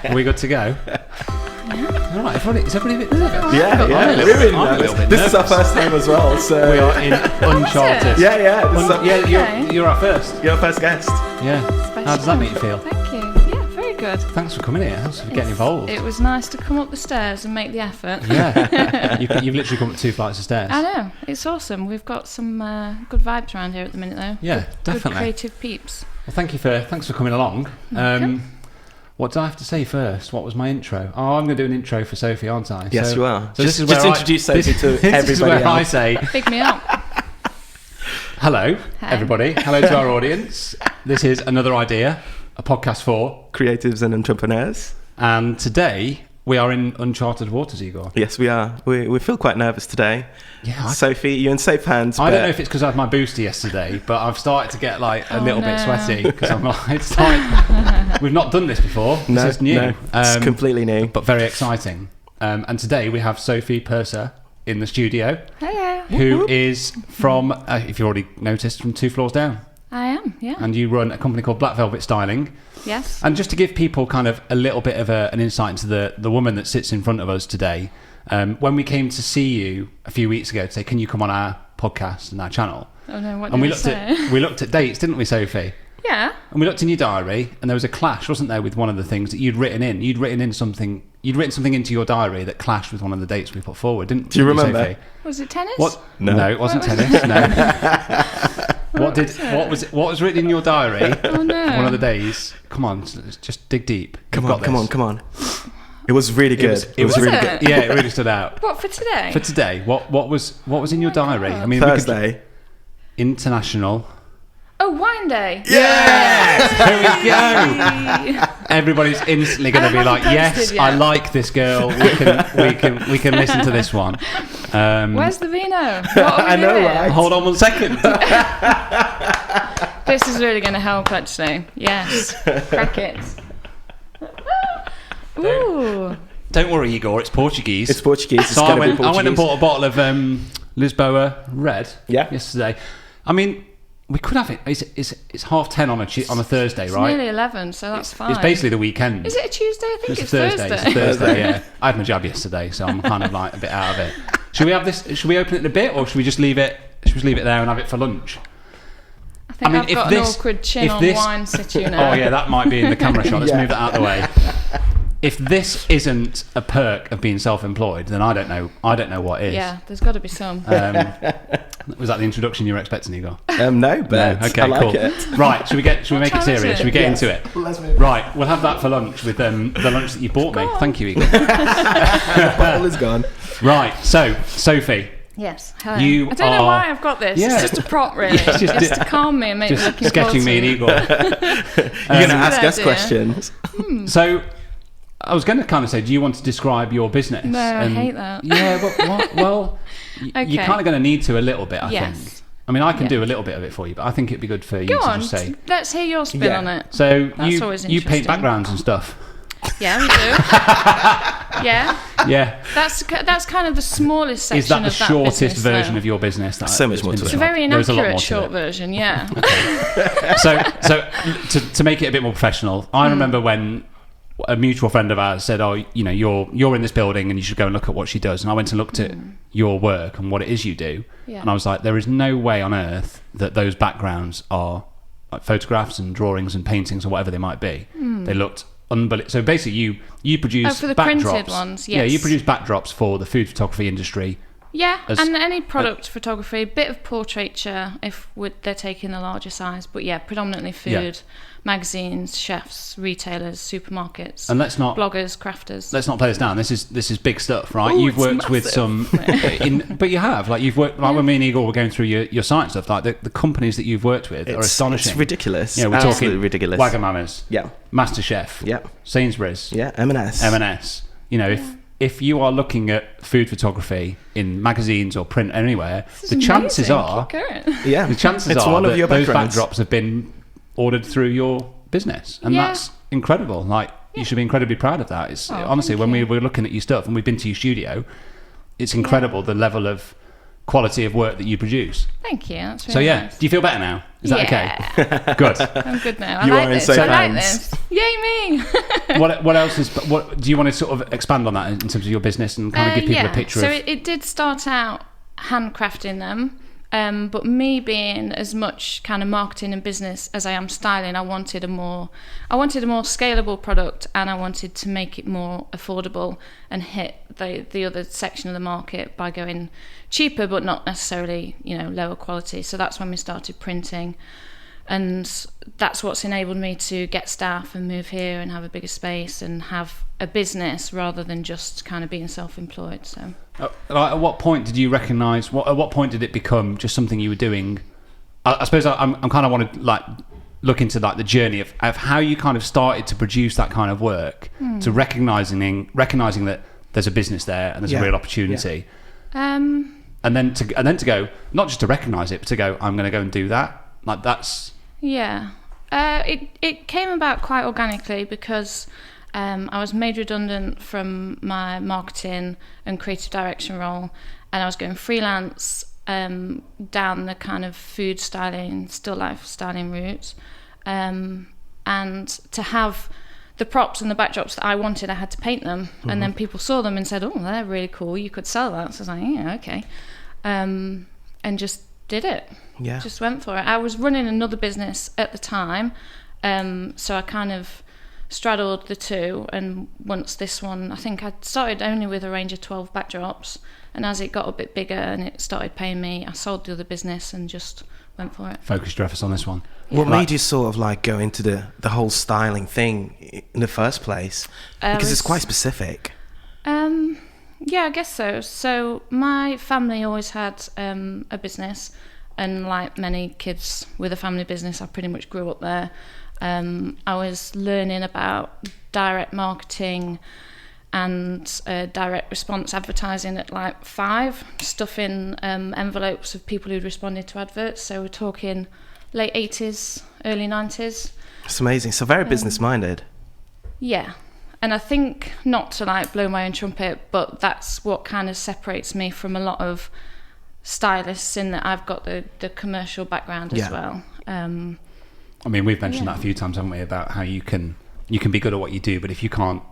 Are we good to go? All right, is everybody a bit nervous? Yeah. This is our first time as well, so we are in uncharted. You're our first. You're our first guest. Yeah. How does that make you feel? Thank you. Yeah, very good. Thanks for coming here. Thanks for getting involved. It was nice to come up the stairs and make the effort. Yeah. You've literally come up 2 flights of stairs. I know. It's awesome. We've got some good vibes around here at the minute, though. Yeah, definitely. Good creative peeps. Well, thanks for coming along. What do I have to say first? What was my intro? Oh, I'm going to do an intro for Sophie, aren't I? Yes, you are. So just introduce Sophie to everybody This is where I say... Pick me up. Hello, everybody. Hello to our audience. This is Another Idea, a podcast for... creatives and entrepreneurs. And today, we are in uncharted waters, Igor. Yes, we are. We feel quite nervous today. Yeah, Sophie, you're in safe hands. I don't know if it's because I had my booster yesterday, but I've started to get like a little bit sweaty because I'm like, it's like we've not done this before. This is new. No, it's completely new, but very exciting. And today we have Sophie Purser in the studio. Hello. Who is from, if you already noticed, from 2 floors down. I am, yeah. And you run a company called Black Velvet Styling. Yes. And just to give people kind of a little bit of an insight into the woman that sits in front of us today, when we came to see you a few weeks ago to say, can you come on our podcast and our channel? Oh no, what and did I say? we looked at dates, didn't we, Sophie? Yeah. And we looked in your diary, and there was a clash, wasn't there, with one of the things that you'd written in. You'd written something into your diary that clashed with one of the dates we put forward, didn't you? Do you remember? Sophie? Was it tennis? What? No, it wasn't tennis. No. What was written in your diary? Oh no. One of the days. Come on, just dig deep. Come on. It was really good. It was really good. Yeah, it really stood out. What for today? For today, what was in your diary? I mean, Thursday. International. Oh, wine day. Yes! There we go. Everybody's instantly going to be like, yes, yet. I like this girl. We can listen to this one. Where's the vino? What are we I know, doing? right? Hold on 1 second. This is really going to help, actually. Yes. Crack it. Ooh. Don't worry, Igor. It's Portuguese. It's Portuguese. So I went and bought a bottle of Lisboa Red yesterday. I mean, we could have it. It's 10:30 on a Thursday, right? It's nearly 11, so that's fine. It's basically the weekend. Is it a Tuesday? I think it's Thursday. Thursday. It's Thursday, yeah. I had my jab yesterday, so I'm kind of like a bit out of it. Should we have this? Should we open it in a bit, or should we just leave it? Should we just leave it there and have it for lunch? I think I've got an awkward chin on wine situ now. Oh yeah, that might be in the camera shot. Let's move that out of the way. If this isn't a perk of being self-employed, then I don't know what is. Yeah, there's got to be some. Was that the introduction you were expecting, Igor? No, but okay, I like cool. it. Right, should we make it serious? Should we get into it? Let's move. Right, we'll have that for lunch with the lunch that you bought me. Thank you, Igor. The bottle is gone. Right, so Sophie. Yes. Hello. I don't know why I've got this. Yeah. It's just a prop, really. Yeah, just to calm me and make me look important. Sketching me and Igor. You're going to ask us questions. So, I was going to kind of say, do you want to describe your business? No, I hate that. Yeah, well, Okay. you're kind of going to need to a little bit, I Yes. think. I mean, I can do a little bit of it for you, but I think it'd be good for you Go to on. just say. Let's hear your spin on it. So That's always you paint interesting. backgrounds and stuff. Yeah, we do. Yeah. Yeah. That's kind of the smallest section Is that the of that shortest business, version though. of your business? So much more to it. It's a very There's a lot more inaccurate to short it. version, yeah. So to make it a bit more professional, I remember when a mutual friend of ours said, "Oh, you're in this building and you should go and look at what she does." And I went and looked at your work and what it is you do, and I was like, "There is no way on earth that those backgrounds are like photographs and drawings and paintings or whatever they might be." They looked unbelievable. So basically, you produce for the backdrops. printed ones, Yeah, yes. you produce backdrops for the food photography industry. Yeah, and any product photography, a bit of portraiture if they're taking the larger size, but yeah, predominantly food, magazines, chefs, retailers, supermarkets, And let's not bloggers, crafters. Let's not play this down. This is big stuff, right? Ooh, You've it's worked with some, massive. but you have you've worked like when me and Igor were going through your site stuff. Like the companies that you've worked with are astonishing. It's ridiculous. Yeah, we're Absolutely talking ridiculous. Wagamama's, Yeah. MasterChef, Yeah. Sainsbury's, Yeah. M&S. M&S. If you are looking at food photography in magazines or print anywhere, the chances are Yeah. the chances it's are one of that your those backgrounds. backdrops have been ordered through your business, and that's incredible. Like you should be incredibly proud of that. It's honestly when we were looking at your stuff and we've been to your studio, it's incredible the level of quality of work that you produce. Thank you. That's really So yeah, nice. do you feel better now? Is that okay? Good. I'm good now. I You like are in this. safe I like hands. this. Yay me! What else is? What do you want to sort of expand on that in terms of your business and kind of give people a picture so of? it did start out handcrafting them, but me being as much kind of marketing and business as I am styling, I wanted a more scalable product, and I wanted to make it more affordable and hit the other section of the market by going cheaper, but not necessarily lower quality. So that's when we started printing, and that's what's enabled me to get staff and move here and have a bigger space and have a business rather than just kind of being self-employed. So at what point did you recognise? At what point did it become just something you were doing? I suppose I'm kind of want to like look into like the journey of how you kind of started to produce that kind of work, to recognising that there's a business there and there's a real opportunity, and then to go, not just to recognise it, but to go, I'm going to go and do that. Like that's it came about quite organically because I was made redundant from my marketing and creative direction role, and I was going freelance down the kind of food styling, still life styling route, and to have the props and the backdrops that I wanted, I had to paint them, and then people saw them and said, "Oh, they're really cool. You could sell that." So I was like, "Yeah, okay," and just did it. Yeah. Just went for it. I was running another business at the time, so I kind of straddled the two, and once this one, I think I started only with a range of 12 backdrops, and as it got a bit bigger and it started paying me, I sold the other business and just went for it. Focused your efforts on this one. What made you sort of like go into the whole styling thing in the first place? Because it's quite specific. Yeah, I guess so. So my family always had a business, and like many kids with a family business, I pretty much grew up there. I was learning about direct marketing and direct response advertising at like 5, stuffing envelopes of people who'd responded to adverts. So we're talking late 80s, early 90s. It's amazing. So very business minded. Yeah. And I think, not to like blow my own trumpet, but that's what kind of separates me from a lot of stylists, in that I've got the commercial background as well. I mean, we've mentioned that a few times, haven't we, about how you can be good at what you do, but if you can't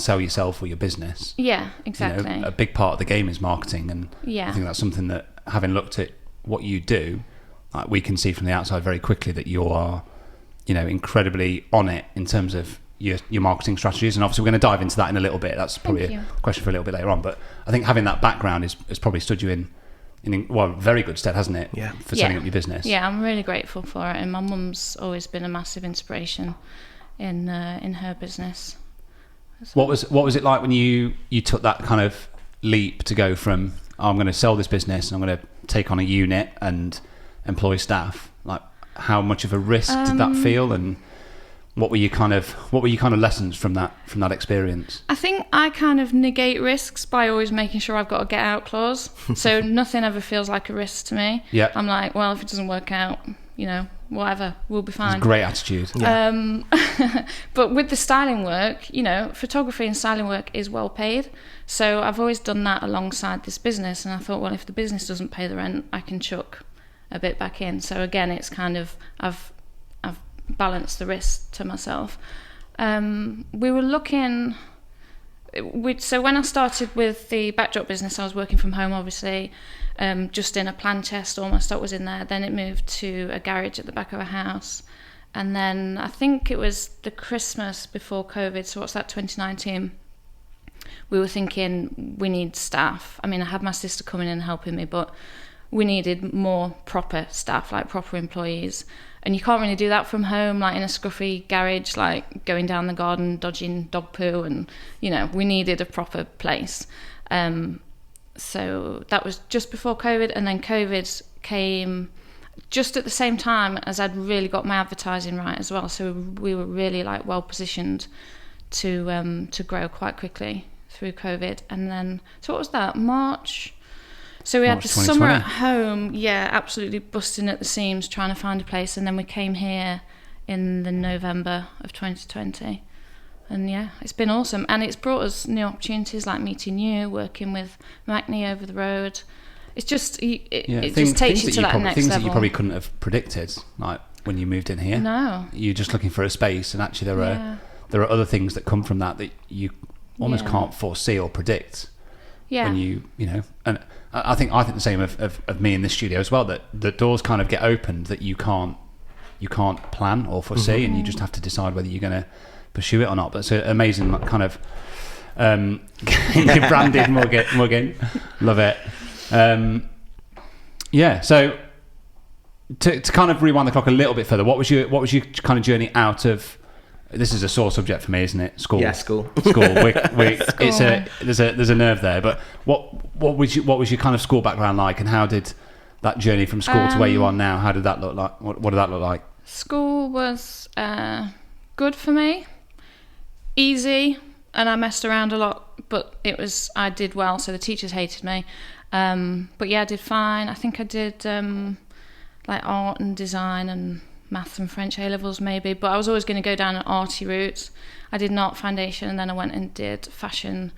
sell yourself or your business, exactly. A big part of the game is marketing, and I think that's something that, having looked at what you do, like, we can see from the outside very quickly that you are, incredibly on it in terms of your marketing strategies, and obviously we're going to dive into that in a little bit. That's probably a question for a little bit later on, but I think having that background has probably stood you in very good stead, hasn't it? Yeah. For setting up your business. Yeah, I'm really grateful for it, and my mum's always been a massive inspiration in her business. What was it like when you took that kind of leap to go from, I'm going to sell this business and I'm going to take on a unit and employ staff? Like, how much of a risk did that feel, and what were your kind of lessons from that experience? I think I kind of negate risks by always making sure I've got a get out clause. So nothing ever feels like a risk to me. Yeah. I'm like, well, if it doesn't work out, whatever, we'll be fine. It's a great attitude. Yeah. But with the styling work, photography and styling work is well paid. So I've always done that alongside this business, and I thought, well, if the business doesn't pay the rent, I can chuck a bit back in. So again, it's kind of I've balanced the risk to myself. We were looking. So when I started with the backdrop business, I was working from home, obviously, just in a plan chest. All my stock was in there. Then it moved to a garage at the back of a house, and then I think it was the Christmas before COVID. So what's that? 2019. We were thinking we need staff. I mean, I had my sister coming in and helping me, but we needed more proper staff, like proper employees. And you can't really do that from home, like in a scruffy garage, like going down the garden, dodging dog poo, and we needed a proper place. So that was just before COVID, and then COVID came just at the same time as I'd really got my advertising right as well. So we were really like well positioned to grow quite quickly through COVID. And then, so what was that? March. So we had the summer at home, absolutely busting at the seams, trying to find a place, and then we came here in the November of 2020, and it's been awesome, and it's brought us new opportunities like meeting you, working with Macney over the road, it's just it Things just takes you that to that next things level. that you probably couldn't have predicted, like when you moved in here. No, You're just looking for a space, and actually there are other things that come from that you almost can't foresee or predict. Yeah. When you know, and I think the same of me in this studio as well. That the doors kind of get opened that you can't plan or foresee, and you just have to decide whether you're going to pursue it or not. But it's an amazing kind of branded mugging. Love it. So to kind of rewind the clock a little bit further, what was your kind of journey out of? This is a sore subject for me, isn't it? School. Yeah, school. School. It's there's a nerve there. But what was your kind of school background like, and how did that journey from school to where you are now? How did that look like? What did that look like? School was good for me, easy, and I messed around a lot. But I did well, so the teachers hated me. But yeah, I did fine. I think I did like art and design and maths and French A-levels maybe, but I was always going to go down an arty route. I did an art foundation, and then I went and did fashion,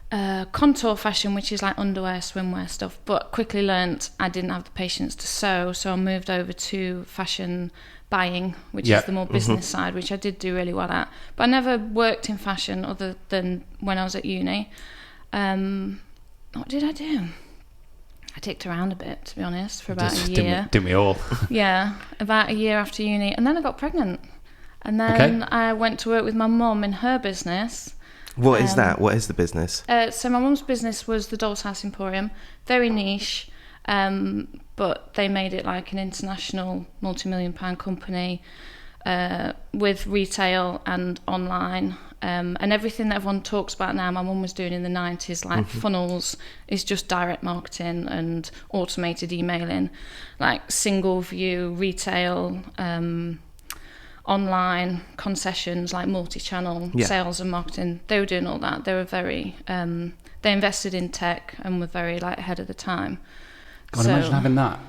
contour fashion, which is like underwear, swimwear stuff, but quickly learnt I didn't have the patience to sew, so I moved over to fashion buying, which is the more business side, which I did do really well at. But I never worked in fashion other than when I was at uni. What did I do? I ticked around a bit, to be honest, for about a year. Didn't we all? Yeah, about a year after uni. And then I got pregnant. And then I went to work with my mum in her business. What is that? What is the business? So my mum's business was the Doll's House Emporium. Very niche, but they made it like an international multi-million-pound company with retail and online. And everything that everyone talks about now, my mum was doing in the 90s, like funnels, is just direct marketing and automated emailing, like single view, retail, online, concessions, like multi-channel sales and marketing. They were doing all that. They were very, they invested in tech and were very like ahead of the time. God, imagine having that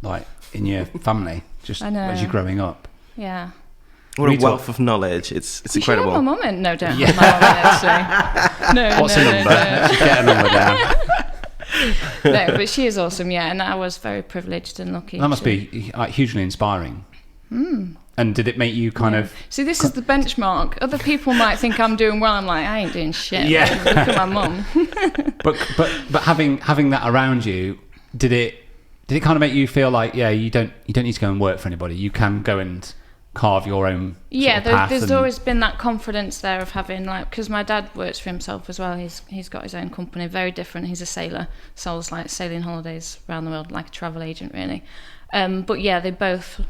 like in your family, just as you're growing up. Yeah. What a wealth of knowledge. It's incredible. My mum in? No, don't have my mum in, actually. What's a number? Get a number down. No, but she is awesome, yeah, and I was very privileged and lucky. That must be like, hugely inspiring. And did it make you kind of... See, this is the benchmark. Other people might think I'm doing well. I'm like, I ain't doing shit. Yeah. Look at my mum. but having that around you, did it kind of make you feel like, you don't need to go and work for anybody. You can go and carve your own path. There's always been that confidence there of having, like, because my dad works for himself as well. He's got his own company, very different. He's a sailor, sells like sailing holidays around the world, like a travel agent really. But yeah, they both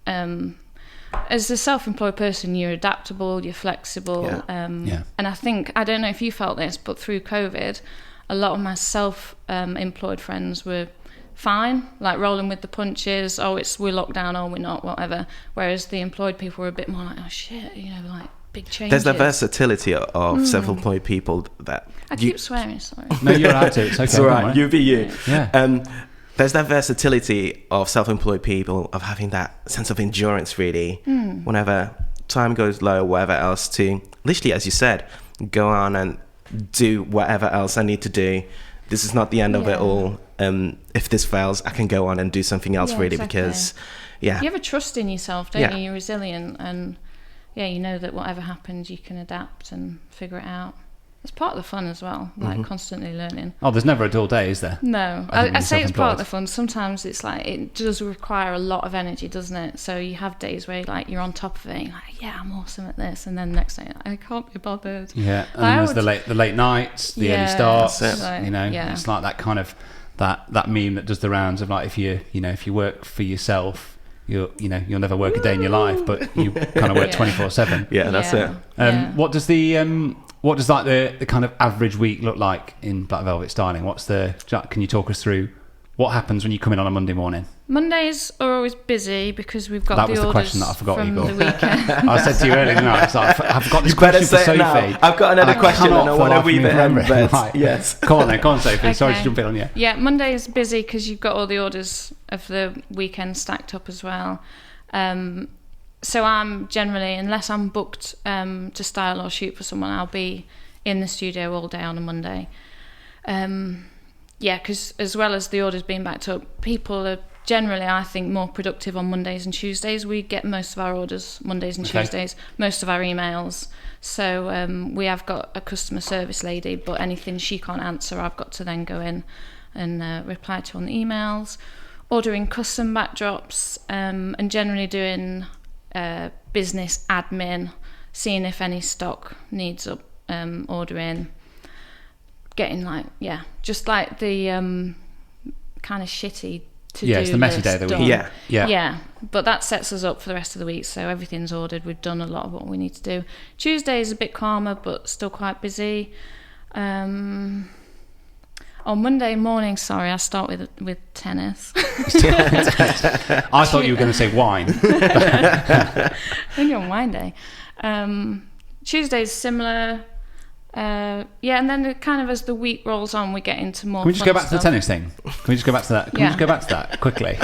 as a self-employed person, you're adaptable, you're flexible. And I think, I don't know if you felt this, but through COVID, a lot of my self-employed friends were fine, like rolling with the punches. We're locked down, or we're not, whatever. Whereas the employed people were a bit more like, oh shit, like big changes. There's the versatility of self-employed people that I keep swearing, sorry. No, you're allowed to. It's okay. It's all right. You be you. Yeah. There's that versatility of self-employed people of having that sense of endurance, really. Whenever time goes low, whatever else, to literally, as you said, go on and do whatever else I need to do. This is not the end of it all. If this fails, I can go on and do something else, really, exactly. Because, you have a trust in yourself, don't you? You're resilient, and you know that whatever happens, you can adapt and figure it out. It's part of the fun as well, like constantly learning. Oh, there's never a dull day, is there? No, I say it's part of the fun. Sometimes it's like, it does require a lot of energy, doesn't it? So you have days where you're on top of it, you're like, I'm awesome at this, and then the next day, I can't be bothered. Yeah, and there's the late nights, the early starts. It's like that kind of that meme that does the rounds of like, if you work for yourself, you'll never work a day in your life, but you kind of work 24/7. Yeah, that's it. What does like the kind of average week look like in Black Velvet Styling? Can you talk us through what happens when you come in on a Monday morning? Mondays are always busy because we've got that the was orders the question that I forgot from you got. the weekend. I said to you earlier, didn't I? I've got this question for Sophie. I've got another question and I want to weave it in. Right. Yes. Go on, Sophie. Okay. Sorry to jump in on you. Yeah, Monday is busy because you've got all the orders of the weekend stacked up as well. So I'm generally, unless I'm booked to style or shoot for someone, I'll be in the studio all day on a Monday. Yeah, because as well as the orders being backed up, people are generally, I think, more productive on Mondays and Tuesdays. We get most of our orders Mondays and Tuesdays, most of our emails. So we have got a customer service lady, but anything she can't answer, I've got to then go in and reply to on the emails. Ordering custom backdrops, and generally doing business admin, seeing if any stock needs up ordering, getting just like the kind of shitty to do. It's the messy day of the week. Yeah, but that sets us up for the rest of the week, so everything's ordered. We've done a lot of what we need to do. Tuesday is a bit calmer, but still quite busy. On Monday morning, I start with tennis. I thought you were going to say wine. Only on wine day. Tuesday's similar. And then kind of as the week rolls on, we get into more. Can we just go back stuff. to the tennis thing? Can we just go back to that? Can we just go back to that quickly?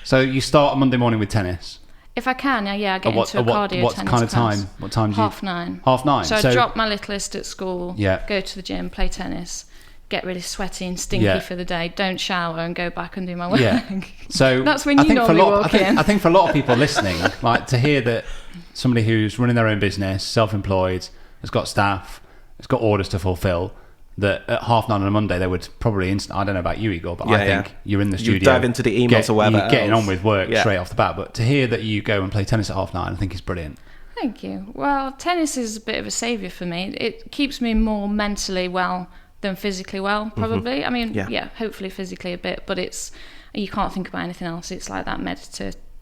So you start on Monday morning with tennis. If I can, I get into a cardio what tennis kind of class. time? What time do you? 9:30. 9:30. So I drop my littlest at school. Yeah. Go to the gym, play tennis, get really sweaty and stinky for the day. Don't shower and go back and do my work. Yeah. So that's when you normally walk in. I think for a lot of people listening, like to hear that somebody who's running their own business, self-employed, has got staff, has got orders to fulfill, that at 9:30 on a Monday they would probably I don't know about you, Igor, but I think you're in the studio. You dive into the emails or whatever. You're getting on with work straight off the bat. But to hear that you go and play tennis at 9:30, I think is brilliant. Thank you. Well, tennis is a bit of a saviour for me. It keeps me more mentally well than physically well, probably. I mean, hopefully physically a bit, but you can't think about anything else. It's like that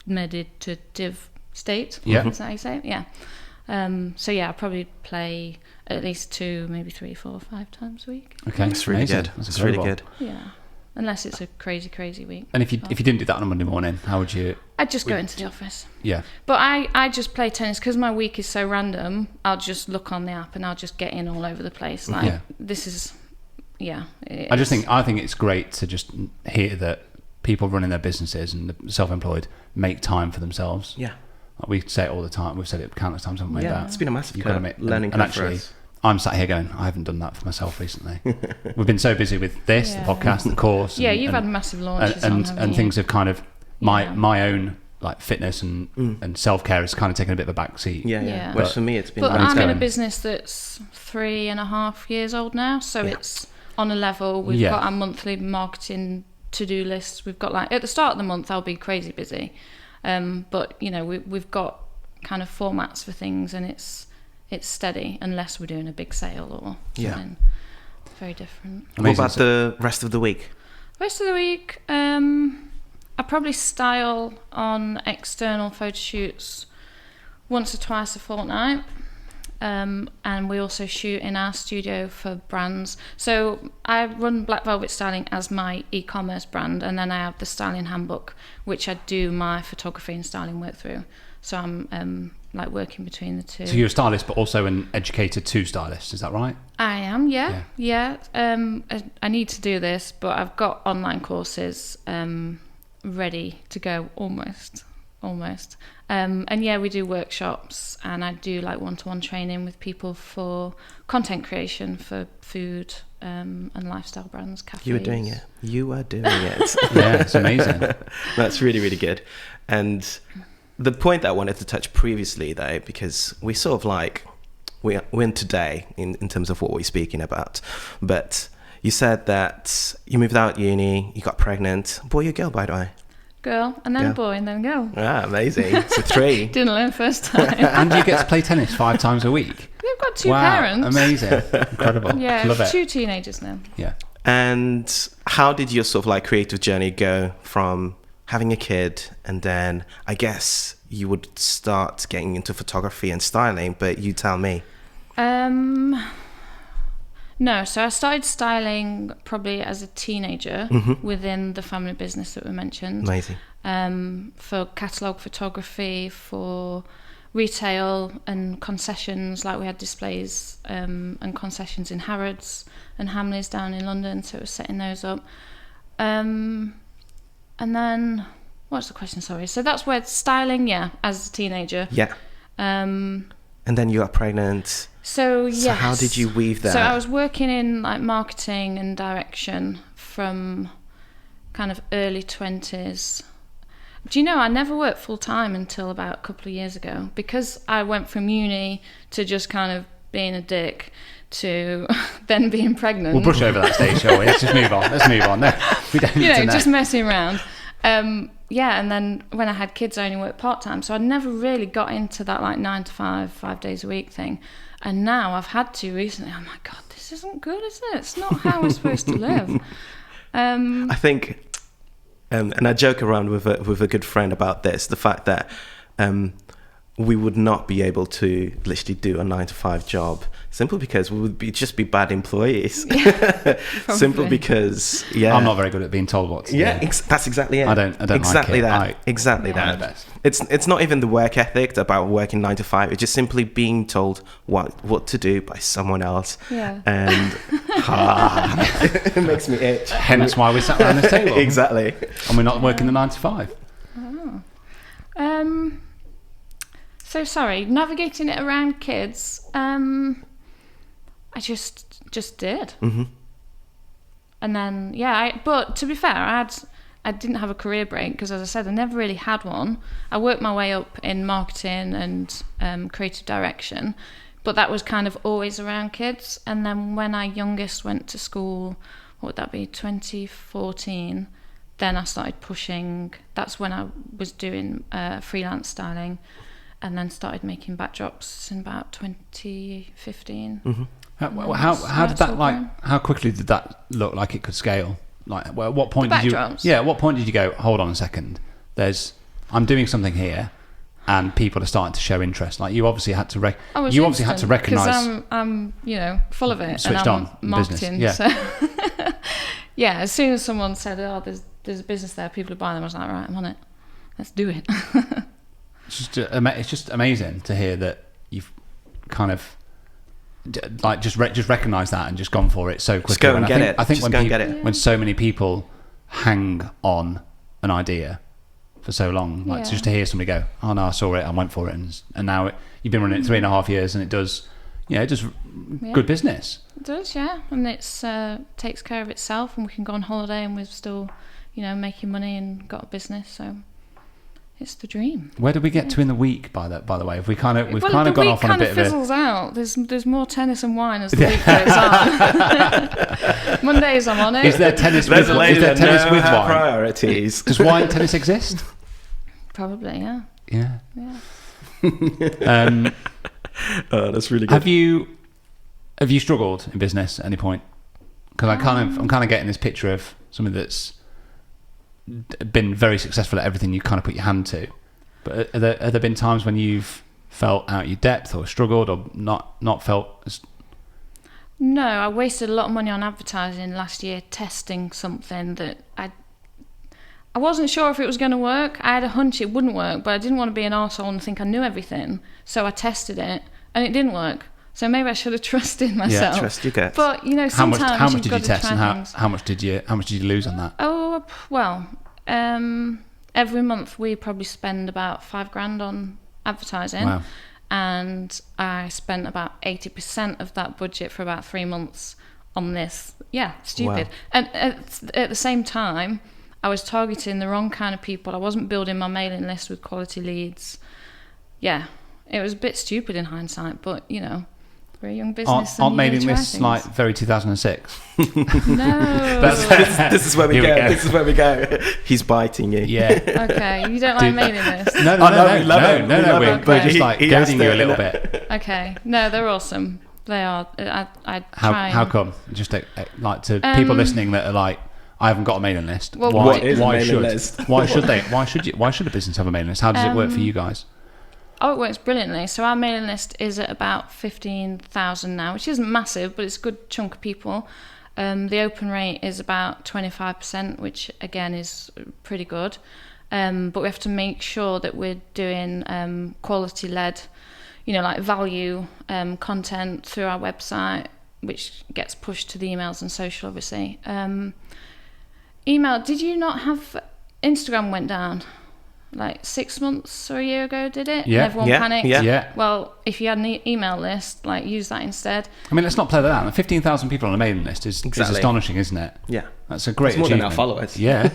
meditative state. Yeah. Is that how you say it? Yeah. I probably play at least 2, maybe 3, 4, 5 times a week. Okay, that's really good. That's really good. Yeah, unless it's a crazy week. And if you didn't do that on a Monday morning, how would you? I'd just go into the office. Yeah. But I just play tennis because my week is so random. I'll just look on the app and I'll just get in all over the place. Like this is, I think it's great to just hear that people running their businesses and the self-employed make time for themselves. Yeah. We say it all the time. We've said it countless times, haven't we? Yeah, it's been a massive learning and curve for actually, us. I'm sat here going, I haven't done that for myself recently. We've been so busy with this, the podcast, the course. You've had massive launches and things have kind of my own like fitness and self-care has kind of taken a bit of a back seat. Yeah. Whereas for me, it's been. But I'm in a business that's 3.5 years old now, so it's on a level. We've got our monthly marketing to-do lists. We've got at the start of the month, I'll be crazy busy. But we've got kind of formats for things, and it's steady unless we're doing a big sale or something very different. What about the rest of the week? Rest of the week, I probably style on external photo shoots once or twice a fortnight. And we also shoot in our studio for brands. So I run Black Velvet Styling as my e-commerce brand, and then I have the styling handbook, which I do my photography and styling work through. So I'm working between the two. So you're a stylist, but also an educated stylist. Is that right? I am. Yeah. I need to do this, but I've got online courses ready to go almost. We do workshops, and I do one-to-one training with people for content creation for food and lifestyle brands, cafes. You are doing it. Yeah, it's amazing. That's really, really good. And the point that I wanted to touch previously, though, because we sort of we're in today in terms of what we're speaking about, but you said that you moved out uni, you got pregnant. Boy or girl, by the way? Girl, and then a boy, and then girl. Ah, amazing. So 3. Didn't learn first time. And you get to play tennis 5 times a week. We've got 2 parents. Amazing. Incredible. Yeah, love it. 2 teenagers now. Yeah. And how did your sort of creative journey go from having a kid, and then I guess you would start getting into photography and styling, but you tell me. No, so I started styling probably as a teenager within the family business that we mentioned. Amazing. For catalogue photography, for retail and concessions, we had displays and concessions in Harrods and Hamleys down in London, so it was setting those up. And then, what's the question, sorry? So that's where styling, as a teenager. Yeah. And then you got pregnant. So how did you weave that? So I was working in marketing and direction from kind of early 20s. Do you know, I never worked full-time until about a couple of years ago, because I went from uni to just kind of being a dick to then being pregnant. We'll brush over that stage, shall we? Let's just move on. No, we don't need to know. Just messing around. And then when I had kids, I only worked part-time, so I never really got into that like 9 to 5, 5 days a week thing. And now I've had to recently. I'm like, God, this isn't good, is it? It's not how we're supposed to live. I think, and I joke around with a good friend about this, the fact that we would not be able to literally do a 9 to 5 job simply because we would just be bad employees. Simply because, I'm not very good at being told what to do. That's exactly it. I don't exactly like it. Exactly that. It's not even the work ethic about working 9 to 5. It's just simply being told what to do by someone else. Yeah. And it makes me itch. Hence why we sat around this table. Exactly. And we're not working the 9 to 5. Oh. So sorry, navigating it around kids. I just did. Mm-hmm. And then but to be fair, I didn't have a career break because, as I said, I never really had one. I worked my way up in marketing and creative direction, but that was kind of always around kids. And then when our youngest went to school, what would that be, 2014, then I started pushing. That's when I was doing freelance styling, and then started making backdrops in about 2015. Mm-hmm. How did that how quickly did that look like it could scale? Like, well, at what point did you? Yeah, at what point did you go? Hold on a second. I'm doing something here, and people are starting to show interest. Like, you obviously had to had to recognise. Because I'm full of it, switched and I'm on marketing. Business. Yeah. So yeah, as soon as someone said, "Oh, there's a business there, people are buying them," I was like, "Right, I'm on it. Let's do it." It's just amazing to hear that you've kind of like just recognised that and just gone for it so quickly. Just go and get it. I think When when so many people hang on an idea for so long, like just to hear somebody go, "Oh no, I saw it, I went for it," and now you've been running it 3.5 years, and it does good business. It does, yeah, and it's takes care of itself, and we can go on holiday, and we're still, making money and got a business, so. It's the dream. Where did we get to in the week? By the way, we've kind of gone off on a bit of it. The week kind of fizzles out. There's more tennis and wine as the week goes on. Mondays I'm on it. Is there tennis with wine? Priorities. Does wine tennis exist? Probably, yeah. Yeah. Oh, that's really good. Have you struggled in business at any point? Because I'm kind of getting this picture of somebody that's been very successful at everything you kind of put your hand to, but have there been times when you've felt out your depth or struggled or not felt as... No, I wasted a lot of money on advertising last year testing something that I wasn't sure if it was going to work. I had a hunch it wouldn't work, but I didn't want to be an arsehole and think I knew everything, so I tested it and it didn't work. So maybe I should have trusted myself. Yeah, trust your gut. But sometimes how much did you test, and how much did you lose on that? Oh well, every month we probably spend about $5,000 on advertising. Wow. And I spent about 80% of that budget for about 3 months on this. Yeah, stupid. Wow. And at the same time, I was targeting the wrong kind of people. I wasn't building my mailing list with quality leads. Yeah, it was a bit stupid in hindsight, but we're a young business. Aren't mailing lists like very 2006? No. This is where we go. This is where we go. He's biting you. Yeah. Okay, you don't like mailing lists? No. We're just like goading you a little bit. Okay. No, they're awesome. They are. I try. How come? Just like to people listening that are like, I haven't got a mailing list. Well, what is a mailing list? Why should they? Why should a business have a mailing list? How does it work for you guys? Oh, it works brilliantly. So our mailing list is at about 15,000 now, which isn't massive, but it's a good chunk of people. The open rate is about 25%, which again is pretty good. But we have to make sure that we're doing quality-led, like value content through our website, which gets pushed to the emails and social, obviously. Email, did you not have... Instagram went down? like 6 months or a year ago, did it? Yeah. And everyone Yeah, panicked. yeah. Well, if you had an email list, like use that instead. I mean, let's not play that down. 15,000 people on a mailing list is Exactly. astonishing, isn't it? Yeah. That's a great It's more than achievement. our followers. Yeah.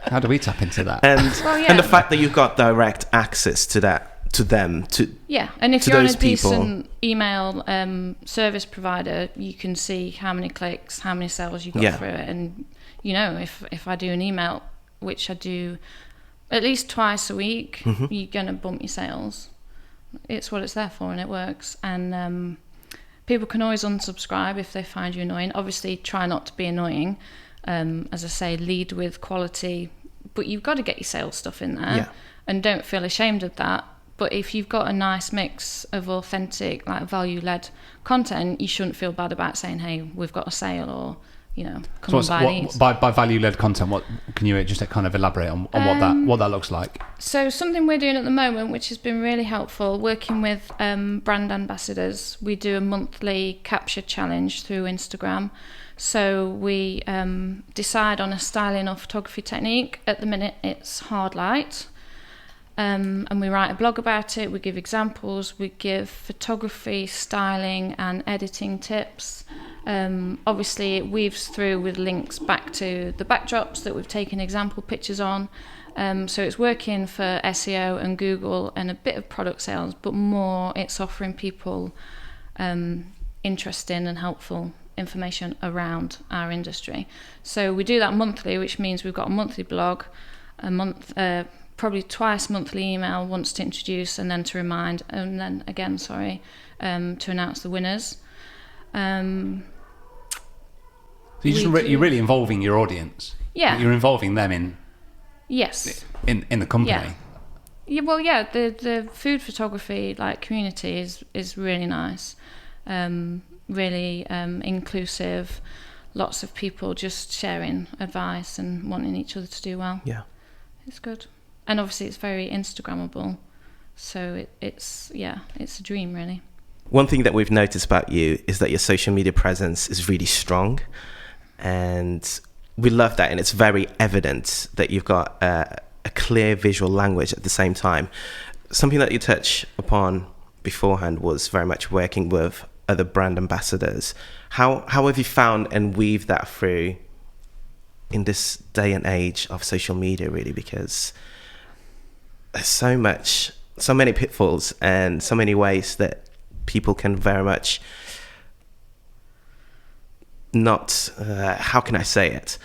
How do we tap into that? And Well, yeah. and the fact that you've got direct access to that, to them, to Yeah, and if to you're on a those people. decent email service provider, you can see how many clicks, how many sales you got Yeah. through it. And, you know, if I do an email, which I do at least twice a week, you're going to bump your sales. It's what it's there for, and it works. And people can always unsubscribe if they find you annoying. Obviously, try not to be annoying. As I say, lead with quality, but you've got to get your sales stuff in there. Yeah. And don't feel ashamed of that. But if you've got a nice mix of authentic, like value-led content, you shouldn't feel bad about saying, "Hey, we've got a sale," or, you know, come and buy these. By value-led content, what can you just kind of elaborate on what that looks like? So something we're doing at the moment, which has been really helpful, working with brand ambassadors. We do a monthly capture challenge through Instagram. So we decide on a styling or photography technique. At the minute, it's hard light. And we write a blog about it. We give examples. We give photography, styling, and editing tips. Obviously, it weaves through with links back to the backdrops that we've taken example pictures on. So it's working for SEO and Google and a bit of product sales, but more it's offering people interesting and helpful information around our industry. So we do that monthly, which means we've got a monthly blog, a month, probably twice monthly email, once to introduce and then to remind, and then again, to announce the winners. So you're really involving your audience. Yeah. You're involving them in the company. Yeah. Yeah, well, yeah, the food photography like community is really nice, really inclusive. Lots of people just sharing advice and wanting each other to do well. Yeah. It's good, and obviously it's very Instagrammable, so it's a dream really. One thing that we've noticed about you is that your social media presence is really strong, and we love that. And it's very evident that you've got a clear visual language at the same time. Something that you touched upon beforehand was very much working with other brand ambassadors. How have you found and weaved that through in this day and age of social media, really? Because there's so many pitfalls and so many ways that people can very much not, how can I say it?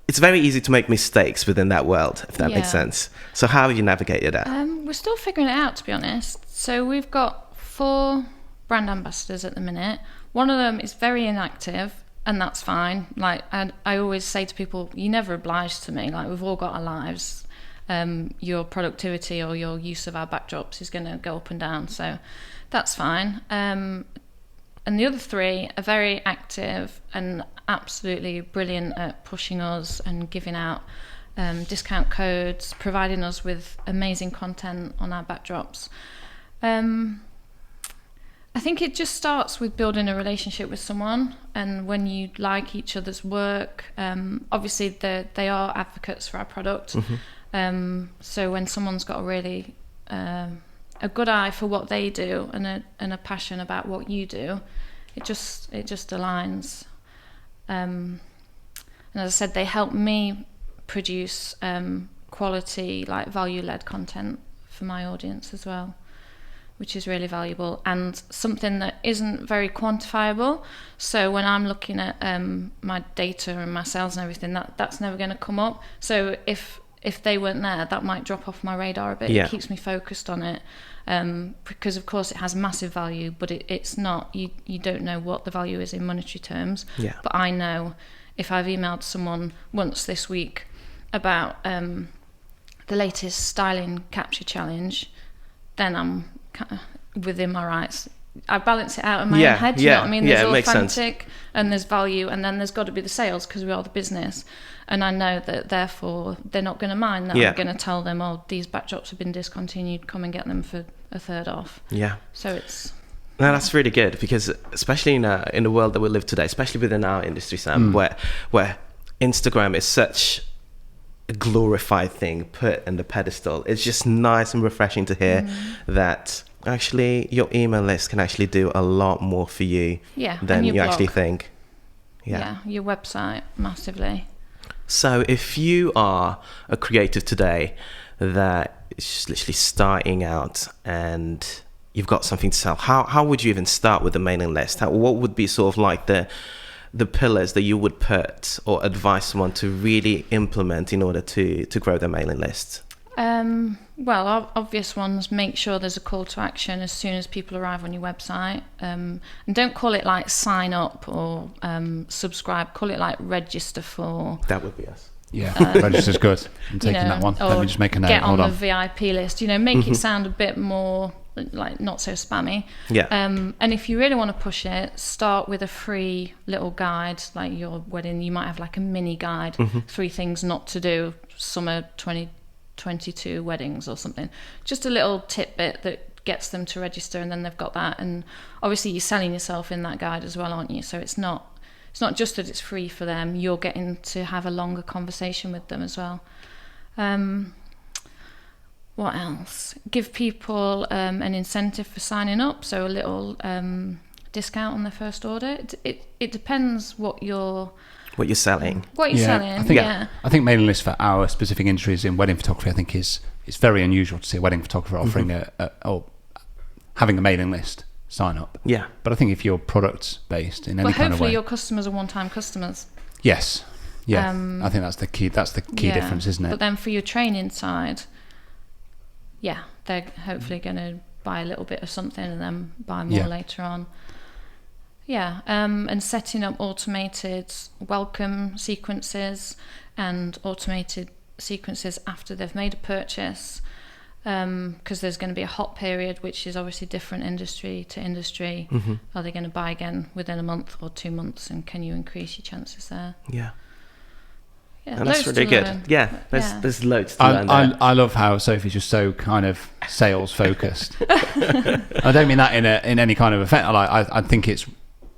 It's very easy to make mistakes within that world, if that makes sense. So how have you navigated that? We're still figuring it out, to be honest. So we've got 4 brand ambassadors at the minute. One of them is very inactive, and that's fine. Like, I always say to people, you're never obliged to me. Like, we've all got our lives. Your productivity or your use of our backdrops is going to go up and down, so that's fine. And the other 3 are very active and absolutely brilliant at pushing us and giving out discount codes, providing us with amazing content on our backdrops. I think it just starts with building a relationship with someone, and when you like each other's work, obviously they are advocates for our product. So when someone's got a really a good eye for what they do and a passion about what you do, it just aligns. And as I said, they help me produce quality, like value-led content for my audience as well, which is really valuable and something that isn't very quantifiable. So when I'm looking at my data and my sales and everything, that's never going to come up. So if they weren't there, that might drop off my radar a bit. Yeah. It keeps me focused on it, because of course it has massive value, but it's not, you don't know what the value is in monetary terms. Yeah. But I know if I've emailed someone once this week about the latest styling capture challenge, then I'm kind of within my rights. I balance it out in my own head, you know what I mean? There's authentic and there's value, and then there's got to be the sales because we are the business. And I know that therefore they're not going to mind that I'm going to tell them, oh, these backdrops have been discontinued, come and get them for a third off. Yeah. So it's... No, that's really good, because especially in the world that we live today, especially within our industry, Sam, where Instagram is a glorified thing put in the pedestal. It's just nice and refreshing to hear that actually your email list can actually do a lot more for you than you actually think. Yeah, your website massively. So if you are a creative today that is just literally starting out and you've got something to sell, how would you even start with the mailing list? What would be sort of like the pillars that you would put or advise someone to really implement in order to grow their mailing list? Well, obvious ones, make sure there's a call to action as soon as people arrive on your website. And don't call it like sign up or subscribe. Call it like register for. That would be us. Yeah, register's good. I'm taking that one. Let me just make a note. Get on Hold the VIP list. Make it sound a bit more like not so spammy. Yeah. And if you really want to push it, start with a free little guide. Like your wedding, you might have like a mini guide, 3 things not to do, summer 2022 weddings or something. Just a little tidbit that gets them to register, and then they've got that. And obviously you're selling yourself in that guide as well, aren't you? So it's not just that it's free for them, you're getting to have a longer conversation with them as well. What else? Give people an incentive for signing up, so a little discount on their first order. It depends what you're selling. I think mailing lists for our specific industries in wedding photography, I think it's very unusual to see a wedding photographer offering or having a mailing list sign up. Yeah. But I think if you're product based in any kind of way, hopefully your customers are one-time customers. Yes. Yeah. I think that's the key. That's the key difference, isn't it? But then for your training side, they're hopefully going to buy a little bit of something and then buy more later on. Yeah, and setting up automated welcome sequences and automated sequences after they've made a purchase, because there's going to be a hot period, which is obviously different industry to industry. Are they going to buy again within a month or 2 months, and can you increase your chances there? Yeah, and that's really good. There's loads to learn there. I love how Sophie's just so kind of sales focused. I don't mean that in any kind of effect. I think it's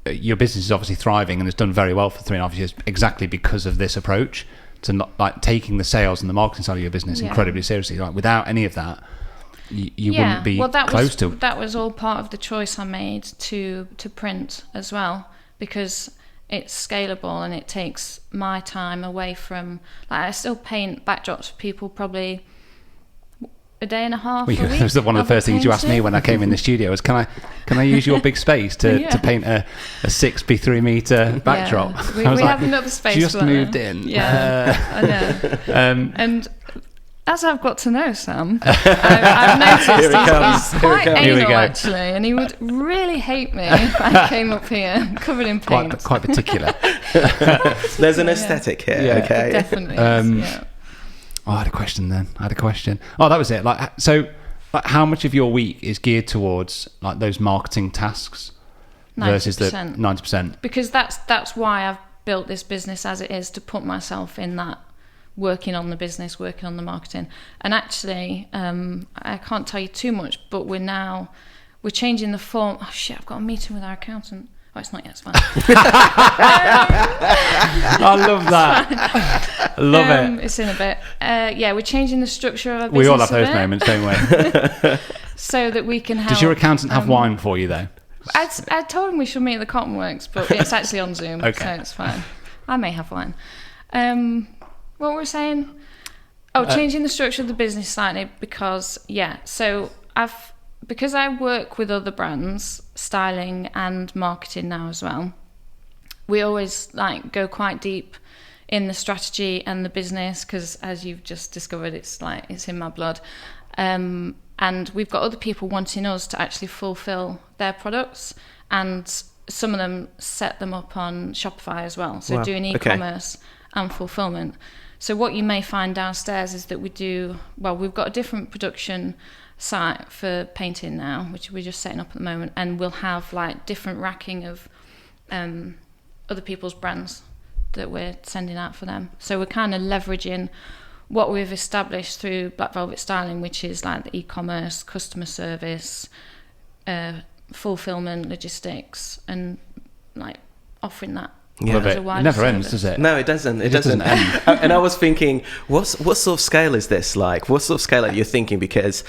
your business is obviously thriving and has done very well for 3.5 years exactly because of this approach to not like taking the sales and the marketing side of your business incredibly seriously. Like without any of that, you wouldn't be close to. That was all part of the choice I made to print as well, because it's scalable and it takes my time away from. Like I still paint backdrops for people probably a day and a half. Well, that was one of the first things you asked me when I came in the studio was, can I use your big space to paint a 6x3 meter backdrop? Yeah. We have another space. Just moved in. Yeah, I know. And as I've got to know Sam, I've noticed he's quite anal actually, and he would really hate me if I came up here covered in paint. Quite particular. There's an aesthetic here. Okay, definitely. I had a question then. Oh, that was it. So how much of your week is geared towards like those marketing tasks 90%. Versus the 90%? Because that's why I've built this business as it is, to put myself in that, working on the business, working on the marketing. And actually, I can't tell you too much, but we're changing the form. Oh shit, I've got a meeting with our accountant. Oh, it's not yet, it's fine. I love that. I love it. It's in a bit. We're changing the structure of our business. We all have those moments, don't we? So that we can help. Does your accountant have wine for you, though? I told him we should meet at the Cotton Works, but it's actually on Zoom, so it's fine. I may have wine. What were we saying? Changing the structure of the business slightly because because I work with other brands, styling and marketing now as well, we always go quite deep in the strategy and the business, because as you've just discovered, it's in my blood. And we've got other people wanting us to actually fulfill their products, and some of them set them up on Shopify as well. So doing e-commerce and fulfillment. So what you may find downstairs is that we've got a different production site for painting now, which we're just setting up at the moment, and we'll have different racking of other people's brands that we're sending out for them. So we're kind of leveraging what we've established through Black Velvet Styling, which is the e-commerce, customer service, fulfillment, logistics, and offering that Yeah. Love it. As a It wider never ends, service. does it? No, it doesn't. It just doesn't. doesn't And I was thinking, what sort of scale is this like? What sort of scale are you thinking? Because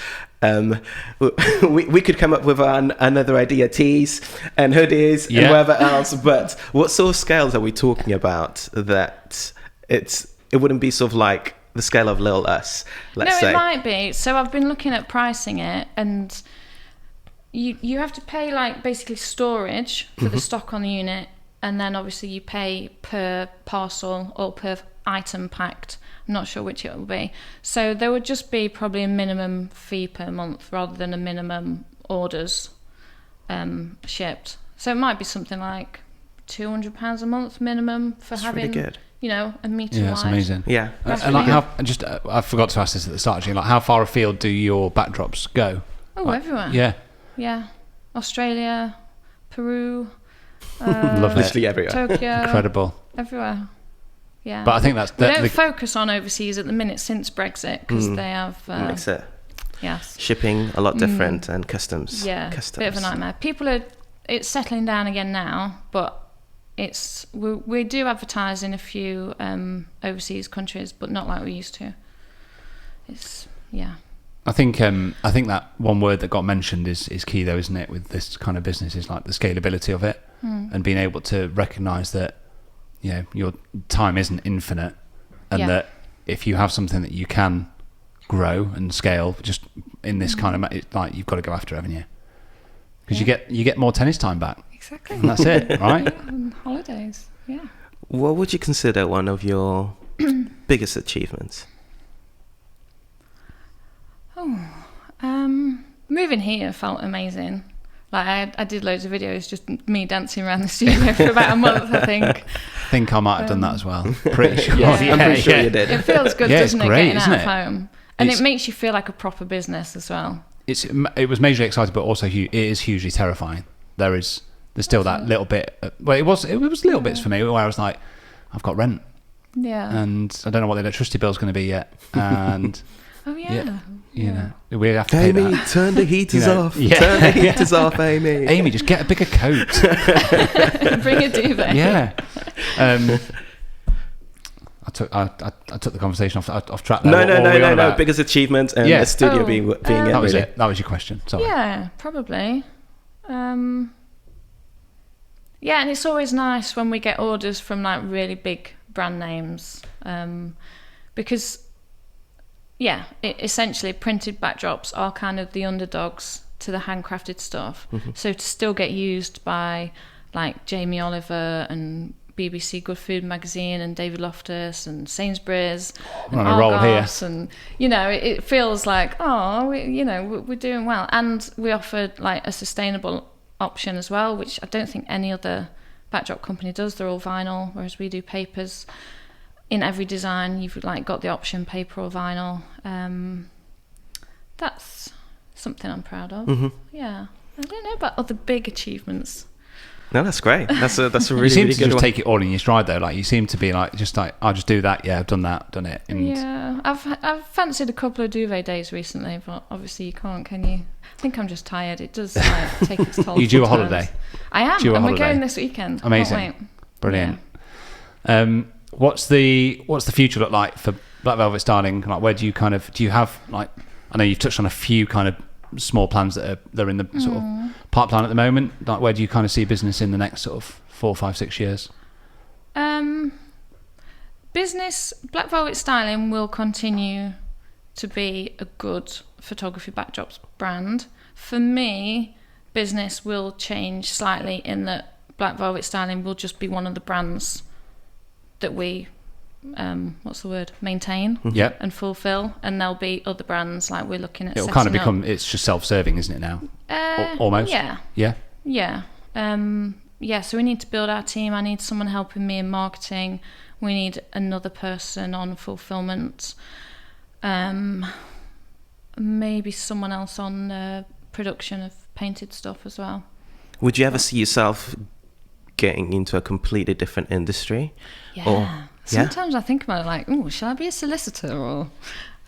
we could come up with another idea, tees and hoodies and whatever else. But what sort of scales are we talking about? That it wouldn't be sort of like the scale of Little Us, let's say. No, it might be. So I've been looking at pricing it, and you have to pay like basically storage for the stock on the unit, and then obviously you pay per parcel or per item packed. I'm not sure which it will be. So there would just be probably a minimum fee per month rather than a minimum orders shipped. So it might be something like £200 a month minimum for That's having, really good. you know, a metre Yeah, wide. that's amazing. Yeah. That's And really like I forgot to ask this at the start, actually. Like, how far afield do your backdrops go? Oh, Like, everywhere. Yeah, Yeah. Australia, Peru, love it. Literally everywhere. Tokyo. Incredible. Everywhere. Yeah. But I think that's we don't focus on overseas at the minute since Brexit because they have Makes it yes, shipping a lot different and customs. yeah, Customs. bit of a nightmare. It's settling down again now, but we do advertise in a few overseas countries, but not like we used to. It's I think that one word that got mentioned is key though, isn't it? With this kind of business, is like the scalability of it and being able to recognise that, you know, your time isn't infinite, and that if you have something that you can grow and scale, just in this kind of like, you've got to go after it, haven't you? Because you get more tennis time back, exactly. and that's it, right? And holidays, yeah. What would you consider one of your biggest achievements? Moving here felt amazing. Like I did loads of videos, just me dancing around the studio for about a month, I think. I think I might have done that as well. Pretty sure. Yeah, I'm pretty sure you did. It feels good, Yeah, doesn't it's it, great, getting isn't out of it? home? And It's- it makes you feel like a proper business as well. It was majorly exciting, but also it is hugely terrifying. There's still that little bit. Well, it was little bits for me where I was like, I've got rent, Yeah. and I don't know what the electricity bill's going to be yet, and Oh yeah. you know we have to pay Amy, that. turn the heaters You know, off. yeah. Turn the heaters off, Amy. Amy, just get a bigger coat. Bring a duvet. Yeah. I took the conversation off track there. No, What no, were no, we no, on no. about? Biggest achievement and Yeah. the studio Oh, being That was really. it. That was your question. Sorry. Yeah, probably. Yeah, and it's always nice when we get orders from like really big brand names, because essentially printed backdrops are kind of the underdogs to the handcrafted stuff. So to still get used by like Jamie Oliver and BBC Good Food Magazine and David Loftus and Sainsbury's We're and on a roll here. Argos, and you know it feels like we're doing well, and we offered like a sustainable option as well, which I don't think any other backdrop company does. They're all vinyl, whereas we do papers. In every design you've like got the option paper or vinyl. That's something I'm proud of. Yeah, I don't know about other big achievements. No, that's great. That's a really, You seem really to good just one. take it all in your stride though. Like you seem to be like I'll just do that. Yeah, I've done that, done it. And Yeah, I've fancied a couple of duvet days recently, but obviously you can't, can you? I think I'm just tired. It does like take its toll. You due a sometimes. holiday? I am, Due a and we're holiday? going this weekend. Can't Amazing. wait. Brilliant. What's the future look like for Black Velvet Styling? Like, where do you have like? I know you've touched on a few kind of small plans that are in the sort of pipeline at the moment. Like, where do you kind of see business in the next sort of 4, 5, 6 years? Business Black Velvet Styling will continue to be a good photography backdrops brand. For me, business will change slightly in that Black Velvet Styling will just be one of the brands that we maintain Yeah. and fulfill, and there'll be other brands like we're looking at. It'll kind of setting become. It's just self-serving, isn't it now? Almost. Yeah. Yeah. Yeah. So we need to build our team. I need someone helping me in marketing. We need another person on fulfillment. Maybe someone else on production of painted stuff as well. Would you ever see yourself getting into a completely different industry? Yeah. Sometimes I think about it like, oh, shall I be a solicitor or...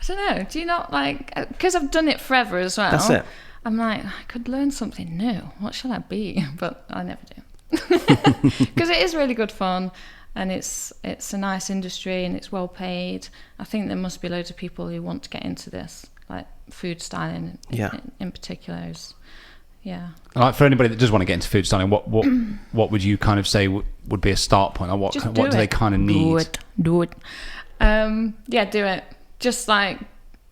I don't know. Do you not like... Because I've done it forever as well. That's it. I'm like, I could learn something new. What shall I be? But I never do. Because it is really good fun, and it's a nice industry, and it's well paid. I think there must be loads of people who want to get into this, like food styling in particular. Yeah. Like for anybody that does want to get into food styling, what would you kind of say would be a start point, or what do they kind of need? Do it. Do it. Just like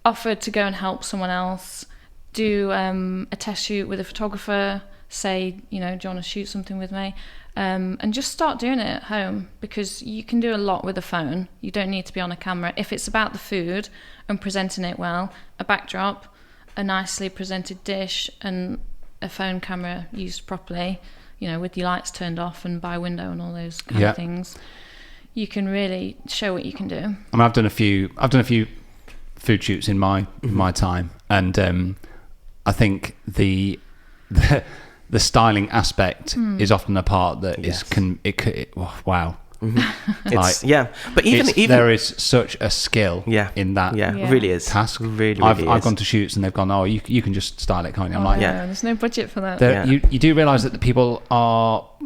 offer to go and help someone else. Do a test shoot with a photographer. Say, do you want to shoot something with me? And just start doing it at home, because you can do a lot with a phone. You don't need to be on a camera. If it's about the food and presenting it well, a backdrop, a nicely presented dish, and a phone camera used properly, with your lights turned off and by window and all those kind of things, you can really show what you can do. I mean, I've done a few food shoots in my time, and I think the styling aspect is often a part that wow. But even there is such a skill in that it really is task. Really, I've is. gone to shoots and they've gone, oh, you can just style it, can't you? I'm like, there's no budget for that. You do realise that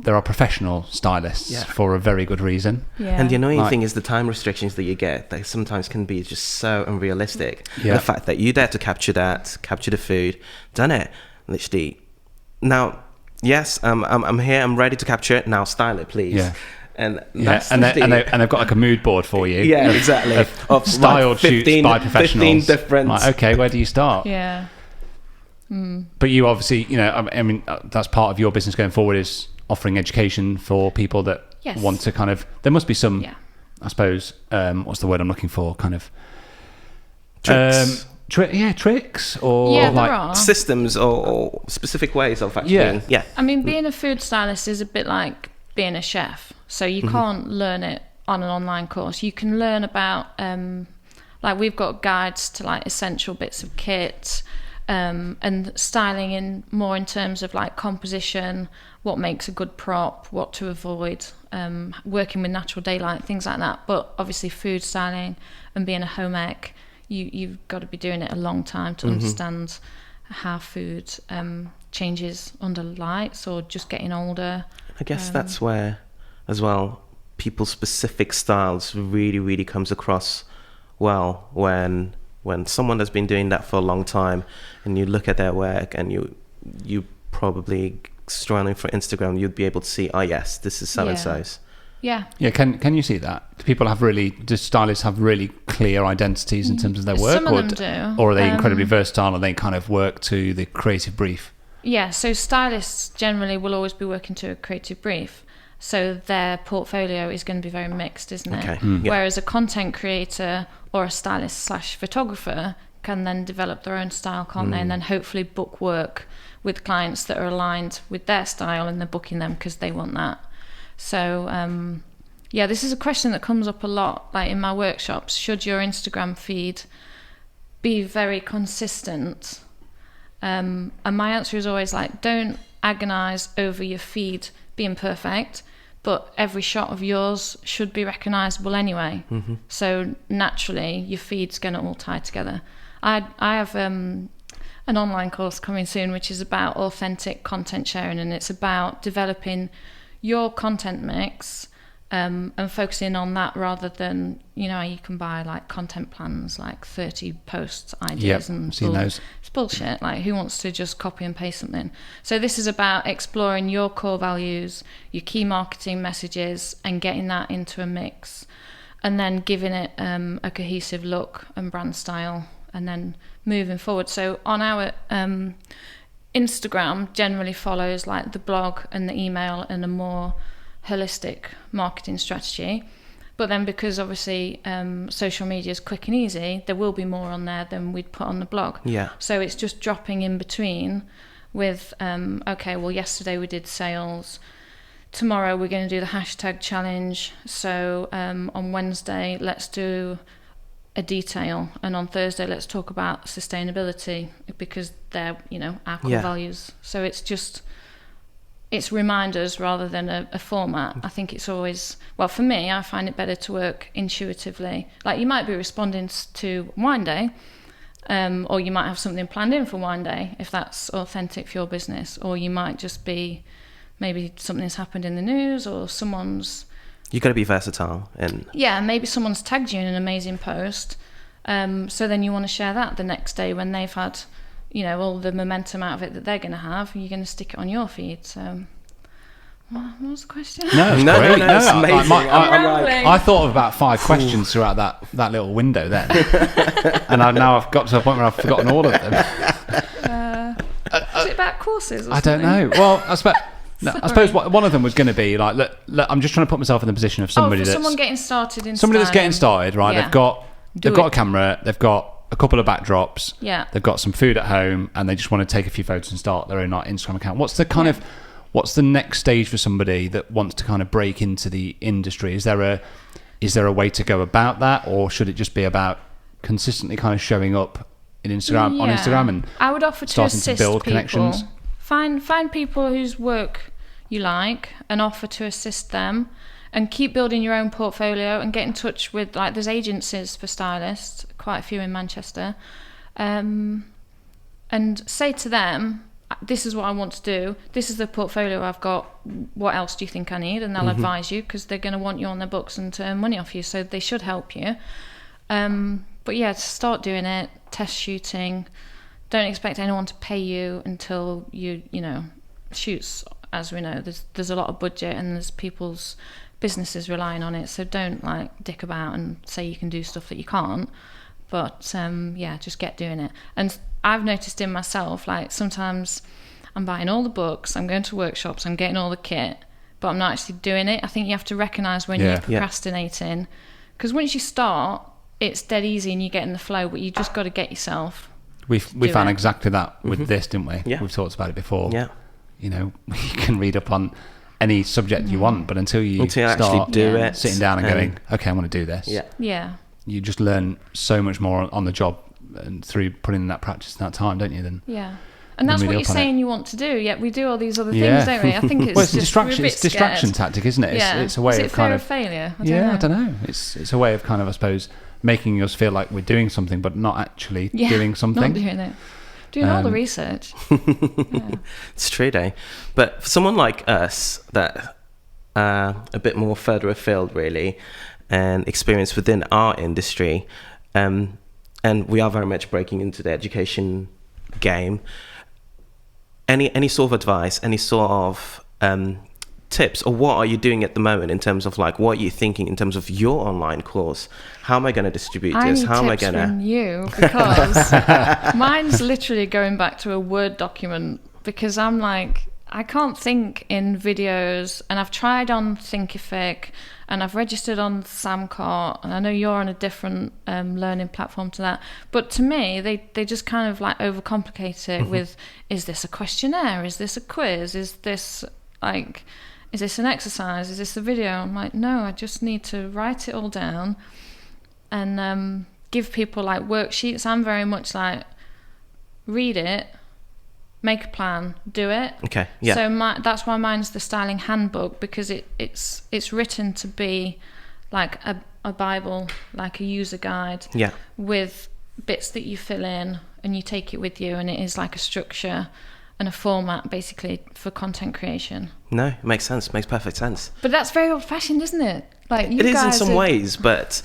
there are professional stylists for a very good reason. And the annoying thing is the time restrictions that you get, that sometimes can be just so unrealistic. The fact that you're there to capture the food, done it, literally. Now, yes, I'm here, I'm ready to capture it, now style it, please. And that's and they've got like a mood board for you. Yeah, exactly. Of styled shoots by professionals. 15 different. Like, okay, where do you start? Yeah. But you obviously, I mean, that's part of your business going forward, is offering education for people that want to kind of. There must be some, I suppose. What's the word I'm looking for? Kind of tricks. Tricks or there like are. Systems or specific ways of actually. Yeah. I mean, being a food stylist is a bit like being a chef. So you can't learn it on an online course. You can learn about, like we've got guides to like essential bits of kit, and styling in terms of like composition, what makes a good prop, what to avoid, working with natural daylight, things like that. But obviously food styling and being a home ec, you've got to be doing it a long time to understand how food changes under lights or just getting older. I guess that's where, as well, people's specific styles really, really comes across well when someone has been doing that for a long time, and you look at their work, and you probably scrolling for Instagram, you'd be able to see, oh yes, this is so and so's. Yeah. Can you see that? Do stylists have really clear identities in terms of their work? Some of them do. Or are they incredibly versatile and they kind of work to the creative brief? Yeah, so stylists generally will always be working to a creative brief. So their portfolio is going to be very mixed, isn't it? Okay. Whereas a content creator or a stylist/photographer can then develop their own style, can't they? And then hopefully book work with clients that are aligned with their style, and they're booking them because they want that. So, this is a question that comes up a lot, like in my workshops. Should your Instagram feed be very consistent? And my answer is always like, don't agonize over your feed being perfect, but every shot of yours should be recognizable anyway. So naturally, your feed's going to all tie together. I have an online course coming soon, which is about authentic content sharing, and it's about developing your content mix and focusing on that rather than, you can buy like content plans, like 30 posts ideas and seen those. It's bullshit. Like, who wants to just copy and paste something? So this is about exploring your core values, your key marketing messages, and getting that into a mix, and then giving it a cohesive look and brand style, and then moving forward. So on our Instagram generally follows like the blog and the email and a more holistic marketing strategy. But then because obviously social media is quick and easy, there will be more on there than we'd put on the blog. So it's just dropping in between with, yesterday we did sales. Tomorrow we're going to do the hashtag challenge. So on Wednesday, let's do a detail, and on Thursday let's talk about sustainability, because they're our core values. So it's reminders rather than a format. I think it's always, for me, I find it better to work intuitively. Like, you might be responding to wine day, or you might have something planned in for wine day if that's authentic for your business, or you might just be maybe something's happened in the news or someone's... You got to be versatile. And Yeah, maybe someone's tagged you in an amazing post. So then you want to share that the next day when they've had, all the momentum out of it that they're going to have. You're going to stick it on your feed. So, what was the question? No, it's No, great. it's amazing. I thought of about 5 questions throughout that little window then, and now I've got to a point where I've forgotten all of them. Is it about courses or I don't something? know. Well, I suppose one of them was going to be like, look, I'm just trying to put myself in the position of somebody someone getting started in somebody that's styling. getting started, right? Yeah. They've got a camera, they've got a couple of backdrops, Yeah. they've got some food at home, and they just want to take a few photos and start their own Instagram account. What's the next stage for somebody that wants to kind of break into the industry? Is there a way to go about that, or should it just be about consistently kind of showing up in Instagram on Instagram and I would offer to starting assist to build people. connections? Find people whose work you like and offer to assist them, and keep building your own portfolio and get in touch with, like, there's agencies for stylists, quite a few in Manchester, and say to them, this is what I want to do, this is the portfolio I've got, what else do you think I need? And they'll advise you, because they're going to want you on their books and to earn money off you, so they should help you. But yeah, start doing it, test shooting. Don't expect anyone to pay you until you shoots, as we know, there's a lot of budget and there's people's businesses relying on it, so don't dick about and say you can do stuff that you can't. But just get doing it. And I've noticed in myself, sometimes I'm buying all the books, I'm going to workshops, I'm getting all the kit, but I'm not actually doing it. I think you have to recognise when you're procrastinating, because once you start, it's dead easy and you get in the flow, but you just got to get yourself. We found exactly that with this, didn't we? Yeah. We've talked about it before. Yeah. You can read up on any subject you want, but until you start actually do it, sitting down and going, okay, I want to do this. Yeah. You just learn so much more on the job and through putting in that practice and that time, don't you? Then and that's what you're saying you want to do. Yet we do all these other things, don't we? I think it's it's just a distraction tactic, isn't it? It's a way Is it of fear kind of of failure. I don't know. It's a way of kind of, I suppose, making us feel like we're doing something, but not actually doing something. Not doing it. Doing all the research. It's true, though. But for someone like us that a bit more further afield, really, and experience within our industry, and we are very much breaking into the education game, any sort of advice, any sort of tips, or what are you doing at the moment in terms of what are you thinking in terms of your online course? How am I going to distribute this? How am I going to? From you, because mine's literally going back to a Word document, because I'm I can't think in videos, and I've tried on Thinkific and I've registered on Samcart, and I know you're on a different learning platform to that, but to me they just kind of overcomplicate it with, is this a questionnaire, is this a quiz, is this is this an exercise? Is this a video? I'm no, I just need to write it all down and give people worksheets. I'm very much read it, make a plan, do it. Okay, yeah. So that's why mine's the styling handbook, because it's written to be a Bible, a user guide, with bits that you fill in and you take it with you, and it is a structure and a format basically for content creation. No, it makes sense. Makes perfect sense. But that's very old-fashioned, isn't it? It is in some ways, but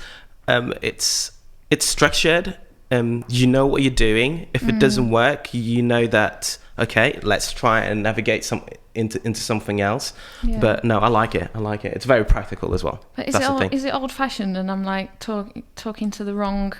it's structured. You know what you're doing. If it doesn't work, you know that, okay, let's try and navigate into something else. Yeah. But no, I like it. It's very practical as well. But is it old-fashioned, and I'm talking to the wrong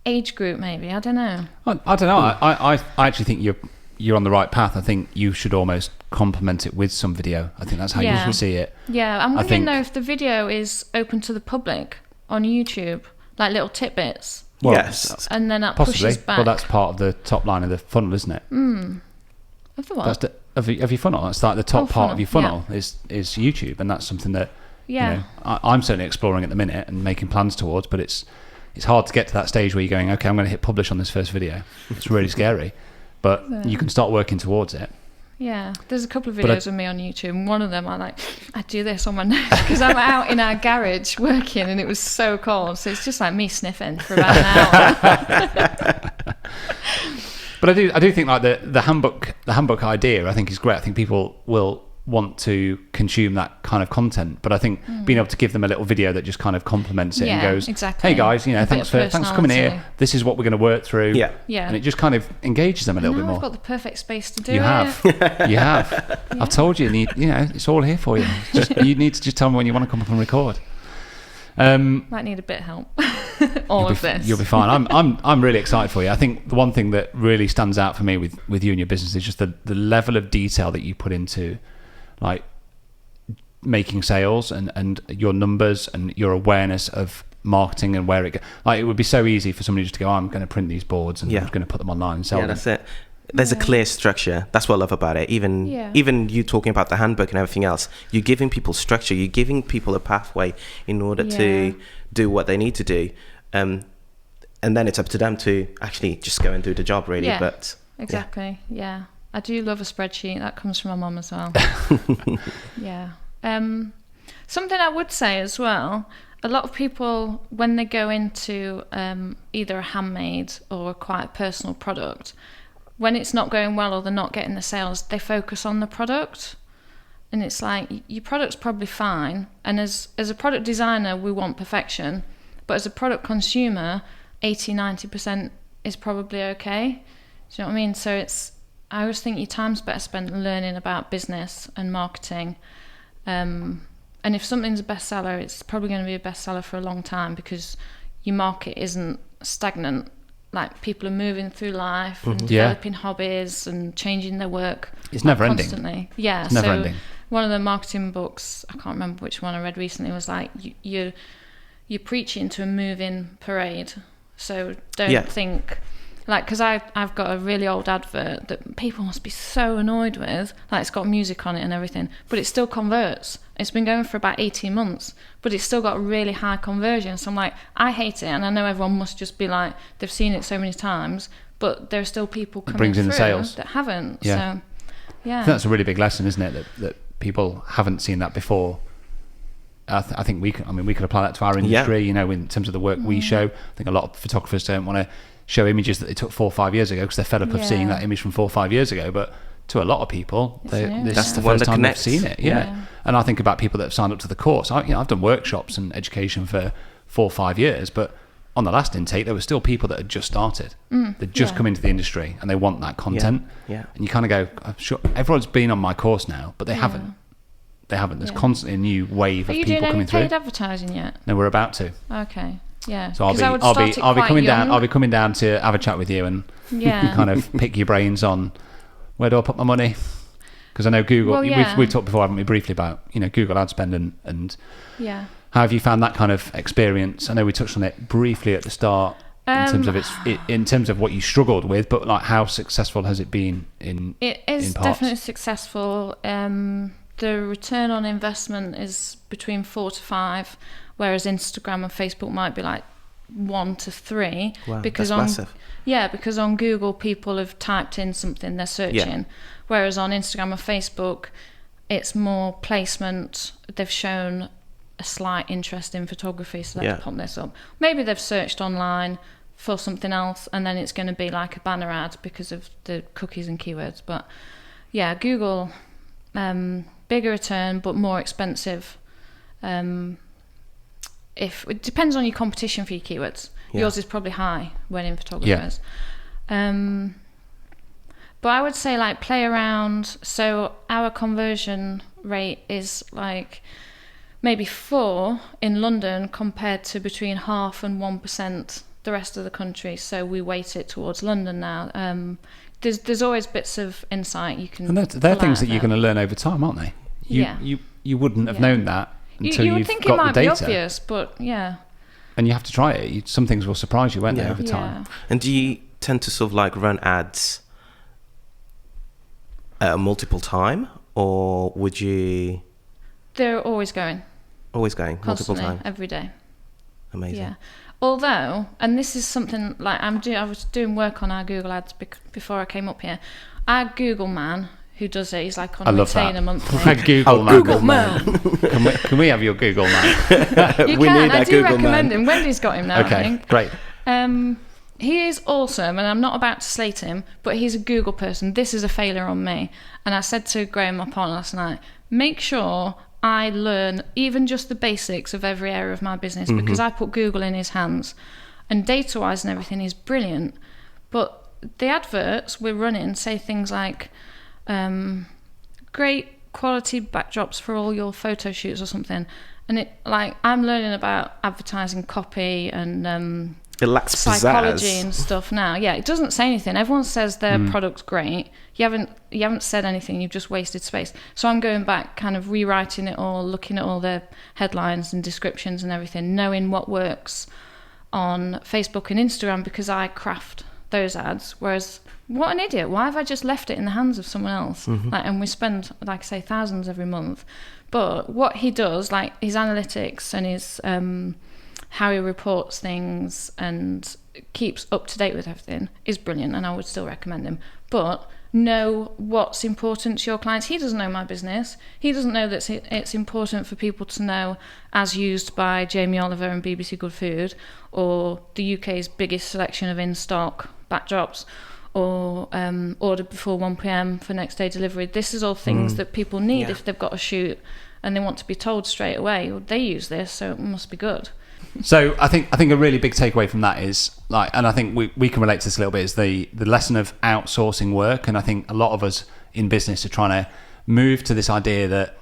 age group? Maybe, I don't know. I don't know. I actually think you're on the right path. I think you should almost complement it with some video. I think that's how you should see it. Yeah, I'm wondering though if the video is open to the public on YouTube, little tidbits. Well, yes, and then that possibly pushes back. Well, that's part of the top line of the funnel, isn't it? Of the what? That's of your funnel. That's the top part of your funnel is YouTube, and that's something that I'm certainly exploring at the minute and making plans towards. But it's hard to get to that stage where you're going, okay, I'm going to hit publish on this first video. It's really scary, but you can start working towards it. Yeah, there's a couple of videos of me on YouTube, and one of them I do this on my nose because I'm out in our garage working, and it was so cold, so it's just me sniffing for about an hour. But I do think the handbook idea I think is great. I think people will want to consume that kind of content. But I think being able to give them a little video that just kind of complements it and goes, exactly. hey guys, you know, A bit thanks of for coming here. personality. This is what we're going to work through. Yeah. Yeah. And it just kind of engages them a little Now bit more. I've got the perfect space to do You it. have. You have. I've told you, you know, it's all here for you. You need to just tell me when you want to come up and record. Might need a bit of help. This. You'll be fine. I'm really excited for you. I think the one thing that really stands out for me with you and your business is just the level of detail that you put into like making sales and your numbers and your awareness of marketing and where it goes. Like it would be so easy for somebody just to go, I'm going to print these boards and I'm going to put them online and sell them. That's it. There's a clear structure. That's what I love about it. Even you talking about the handbook and everything else, you're giving people structure. You're giving people a pathway in order to do what they need to do. And then it's up to them to actually just go and do the job, really. Yeah, but exactly. Yeah. I do love a spreadsheet. That comes from my mum as well. Yeah. Something I would say as well, a lot of people, when they go into either a handmade or quite a personal product, when it's not going well or they're not getting the sales, they focus on the product. And it's like, your product's probably fine. And as a product designer, we want perfection. But as a product consumer, 80-90% is probably okay. Do you know what I mean? So I always think your time's better spent learning about business and marketing. And if something's a bestseller, it's probably going to be a bestseller for a long time because your market isn't stagnant. Like people are moving through life and developing hobbies and changing their work. It's never constantly. ending. Yeah. It's never ending. One of the marketing books, I can't remember which one I read recently, was like you're preaching to a moving parade. So don't think, like, because I've got a really old advert that people must be so annoyed with. Like, it's got music on it and everything, but it still converts. It's been going for about 18 months, but it's still got a really high conversion. So I'm like, I hate it, and I know everyone must just be like, they've seen it so many times, but there are still people coming through the sales that haven't. Yeah. So, yeah. I think that's a really big lesson, isn't it? That people haven't seen that before. I think we could apply that to our industry, you know, in terms of the work we show. I think a lot of photographers don't want to show images that they took 4 or 5 years ago because they're fed up of seeing that image from 4 or 5 years ago. But to a lot of people, that's the first time they've seen it. Yeah. And I think about people that have signed up to the course. I've done workshops and education for 4 or 5 years, but on the last intake, there were still people that had just started. They'd just come into the industry and they want that content. Yeah. And you kind of go, I'm sure everyone's been on my course now, but they haven't. They haven't. There's constantly a new wave of people coming through. Are you doing any paid advertising yet? No, we're about to. Okay. Yeah. So I'll be coming down. I'll be coming down to have a chat with you and kind of pick your brains on where do I put my money? Because I know Google. Well, we've talked before, haven't we, briefly about Google ad spend and how have you found that kind of experience? I know we touched on it briefly at the start in terms of in terms of what you struggled with, but like how successful has it been in? It is in parts? definitely successful. The return on investment is between 4 to 5, whereas Instagram and Facebook might be like 1 to 3. Wow, because that's massive. Yeah, because on Google people have typed in something they're searching, whereas on Instagram and Facebook it's more placement. They've shown a slight interest in photography, so let's pop this up. Maybe they've searched online for something else and then it's going to be like a banner ad because of the cookies and keywords. But yeah, Google, bigger return but more expensive. If it depends on your competition for your keywords. Yours is probably high when in photographers. But I would say like play around. So our conversion rate is like maybe 4 in London compared to between 0.5% and 1% the rest of the country. So we weight it towards London now. There's always bits of insight you can. And they're things that you're going to learn over time, aren't they? You wouldn't have known that until you would you've think got it might the be data. obvious, but And you have to try it. Some things will surprise you, won't they, over time? And do you tend to sort of like run ads at a multiple time, or would you? They're always going. Always going, Constantly, multiple times. every day. Amazing. Yeah. Although, and this is something like I was doing work on our Google ads before I came up here. Our Google man who does it, he's like on retainer monthly. Google man. Google man. Can we have your Google man? You can. I do recommend him. Wendy's got him now. I Okay, think. great. he is awesome, and I'm not about to slate him, but he's a Google person. This is a failure on me. And I said to Graham, my partner, last night, make sure I learn even just the basics of every area of my business, because I put Google in his hands, and data-wise and everything is brilliant. But the adverts we're running say things like, great quality backdrops for all your photo shoots or something. And it, like, I'm learning about advertising copy and it lacks psychology pizzazz. and stuff now. Yeah, it doesn't say anything. Everyone says their product's great. You haven't said anything. You've just wasted space. So I'm going back, kind of rewriting it all, looking at all the headlines and descriptions and everything, knowing what works on Facebook and Instagram, because I craft those ads. Whereas, what an idiot! Why have I just left it in the hands of someone else? Like, and we spend, like I say, thousands every month. But what he does, like his analytics and his how he reports things and keeps up to date with everything, is brilliant, and I would still recommend him. But know what's important to your clients. He doesn't know my business. He doesn't know that it's important for people to know, as used by Jamie Oliver and BBC Good Food, or the UK's biggest selection of in-stock backdrops, or order before 1 p.m. for next day delivery. This is all things that people need if they've got a shoot and they want to be told straight away, well, they use this, so it must be good. So I think a really big takeaway from that is, like, and I think we can relate to this a little bit, is the lesson of outsourcing work. And I think a lot of us in business are trying to move to this idea that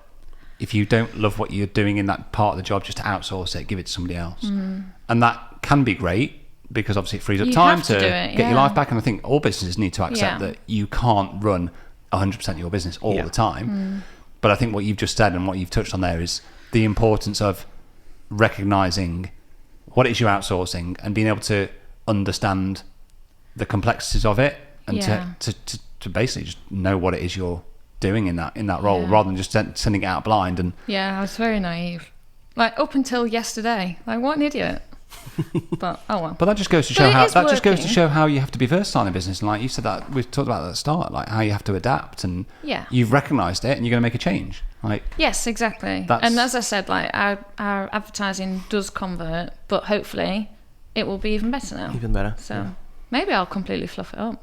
if you don't love what you're doing in that part of the job, just outsource it, give it to somebody else. And that can be great, because obviously it frees up time to get your life back. And I think all businesses need to accept that you can't run 100% of your business all the time. But I think what you've just said and what you've touched on there is the importance of recognizing what it is you're outsourcing and being able to understand the complexities of it, and to basically just know what it is you're doing in that role, rather than just sending it out blind. And I was very naive, like up until yesterday. Like, what an idiot. But oh well. But that just goes to show how you have to be versatile in business. And like you said, that we've talked about at the start, like how you have to adapt, and you've recognised it and you're going to make a change. Like, yes, exactly. And as I said, like our advertising does convert, but hopefully it will be even better now. Even better. So maybe I'll completely fluff it up.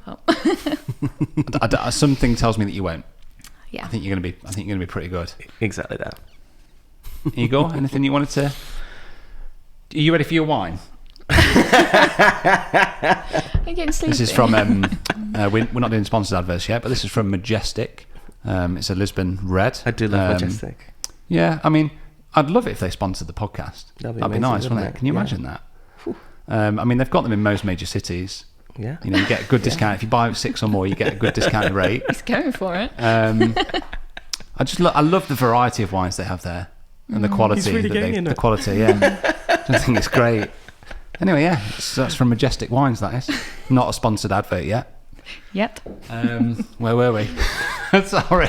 Something tells me that you won't. Yeah. I think you're going to be pretty good. Exactly that. Igor, anything you wanted to? Are you ready for your wine? I'm getting sleepy. This is from we're not doing sponsored adverts yet, but this is from Majestic. It's a Lisbon red. I do love Majestic. Yeah, I mean, I'd love it if they sponsored the podcast. That'd be nice, wouldn't it? Can you imagine that? I mean, they've got them in most major cities. Yeah. You know, you get a good discount. If you buy 6 or more, you get a good discounted rate. He's going for it. I love the variety of wines they have there, and the quality. He's really the quality, yeah. I think it's great. Anyway, that's from Majestic Wines. That is not a sponsored advert yet. Where were we? Sorry.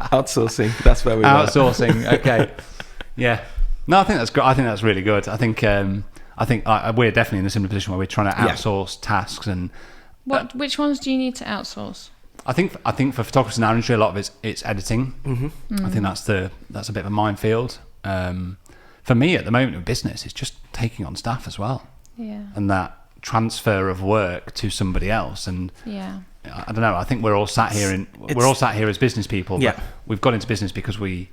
Outsourcing. That's where we were. Outsourcing. Okay. Yeah. No, I think that's great. I think that's really good. I think we're definitely in a similar position where we're trying to outsource tasks. And which ones do you need to outsource? I think for photographers in our industry, a lot of it's editing. I think that's a bit of a minefield. For me at the moment in business, it's just taking on staff as well. Yeah. And that transfer of work to somebody else. And I don't know, I think we're all sat here as business people, but we've got into business because we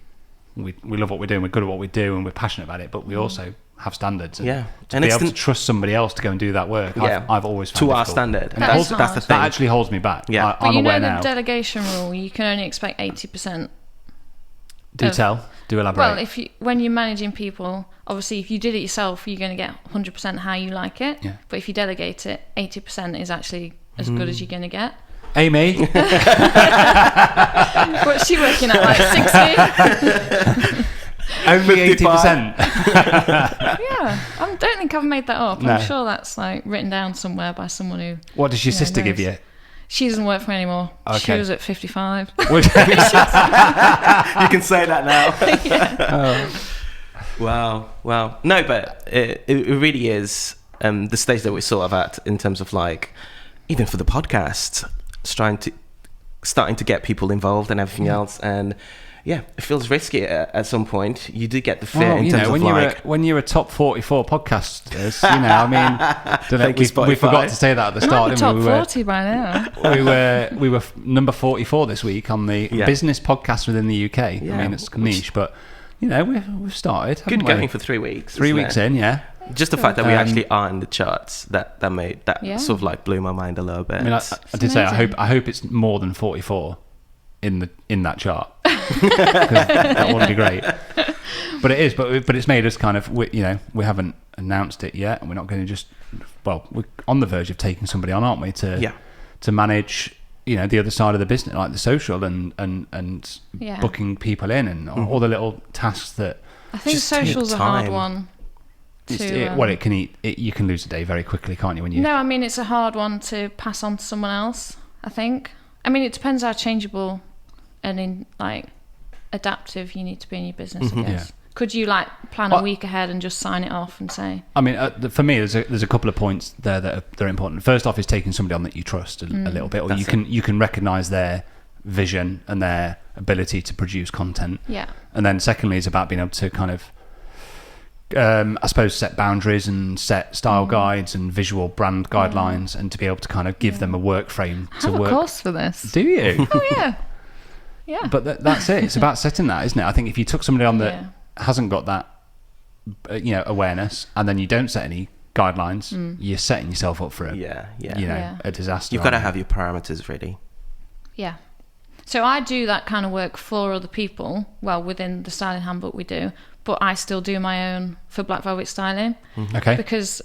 love what we're doing, we're good at what we do, and we're passionate about it, but we also have standards. And to be able to trust somebody else to go and do that work, I've always found to difficult. our standard. And that's the thing. That actually holds me back. But I'm you know aware the now. delegation rule, you can only expect 80%. Do elaborate. Well, when you're managing people, obviously if you did it yourself, you're going to get 100% how you like it. Yeah. But if you delegate it, 80% is actually as good as you're going to get. Amy. What's she working at, like 60? Only 80%. I don't think I've made that up. No. I'm sure that's like written down somewhere by someone who. What does your sister give you? She doesn't work for me anymore. Okay. She was at 55. You can say that now. Wow. No, but it really is the stage that we're sort of at in terms of, like, even for the podcast, starting to get people involved and everything else. And yeah, it feels risky at some point. You do get the fear Well, in terms of like... when you're a top 44 podcasters, I mean, Thank you, we Spotify. forgot to say that at the start, I'm didn't top we? 40 by now. We were number 44 this week on the business podcast within the UK. Yeah. I mean, it's niche, but we've started. Good haven't we? going for 3 weeks. 3 isn't weeks it? in, yeah. Just the fact that we actually are in the charts, that Yeah. sort of like blew my mind a little bit. I mean, I did say amazing. I hope it's more than 44 in that chart. 'Cause that would be great. But it is. But it's made us kind of we haven't announced it yet, and we're not going to just. Well, we're on the verge of taking somebody on, aren't we? To manage the other side of the business, like the social and Yeah. booking people in and all the little tasks that. I think Just take social's a hard time. one. It can eat. You can lose a day very quickly, can't you? When you No, I mean, it's a hard one to pass on to someone else, I think. I mean, it depends how changeable and adaptive you need to be in your business, I guess. Yeah. Could you plan a week ahead and just sign it off and say? I mean, for me, there's a couple of points there that are important. First off, is taking somebody on that you trust a little bit, or you can recognise their vision and their ability to produce content. Yeah. And then secondly, is about being able to kind of, I suppose, set boundaries and set style guides and visual brand guidelines, and to be able to kind of give them a work frame to I have work. a course for this. Do you? Oh yeah. Yeah. But that's it. It's about setting that, isn't it? I think if you took somebody on that hasn't got that, awareness, and then you don't set any guidelines, you're setting yourself up for a disaster. You've got to have your parameters ready. Yeah. So I do that kind of work for other people. Well, within the styling handbook we do, but I still do my own for Black Velvet Styling. Okay. Because,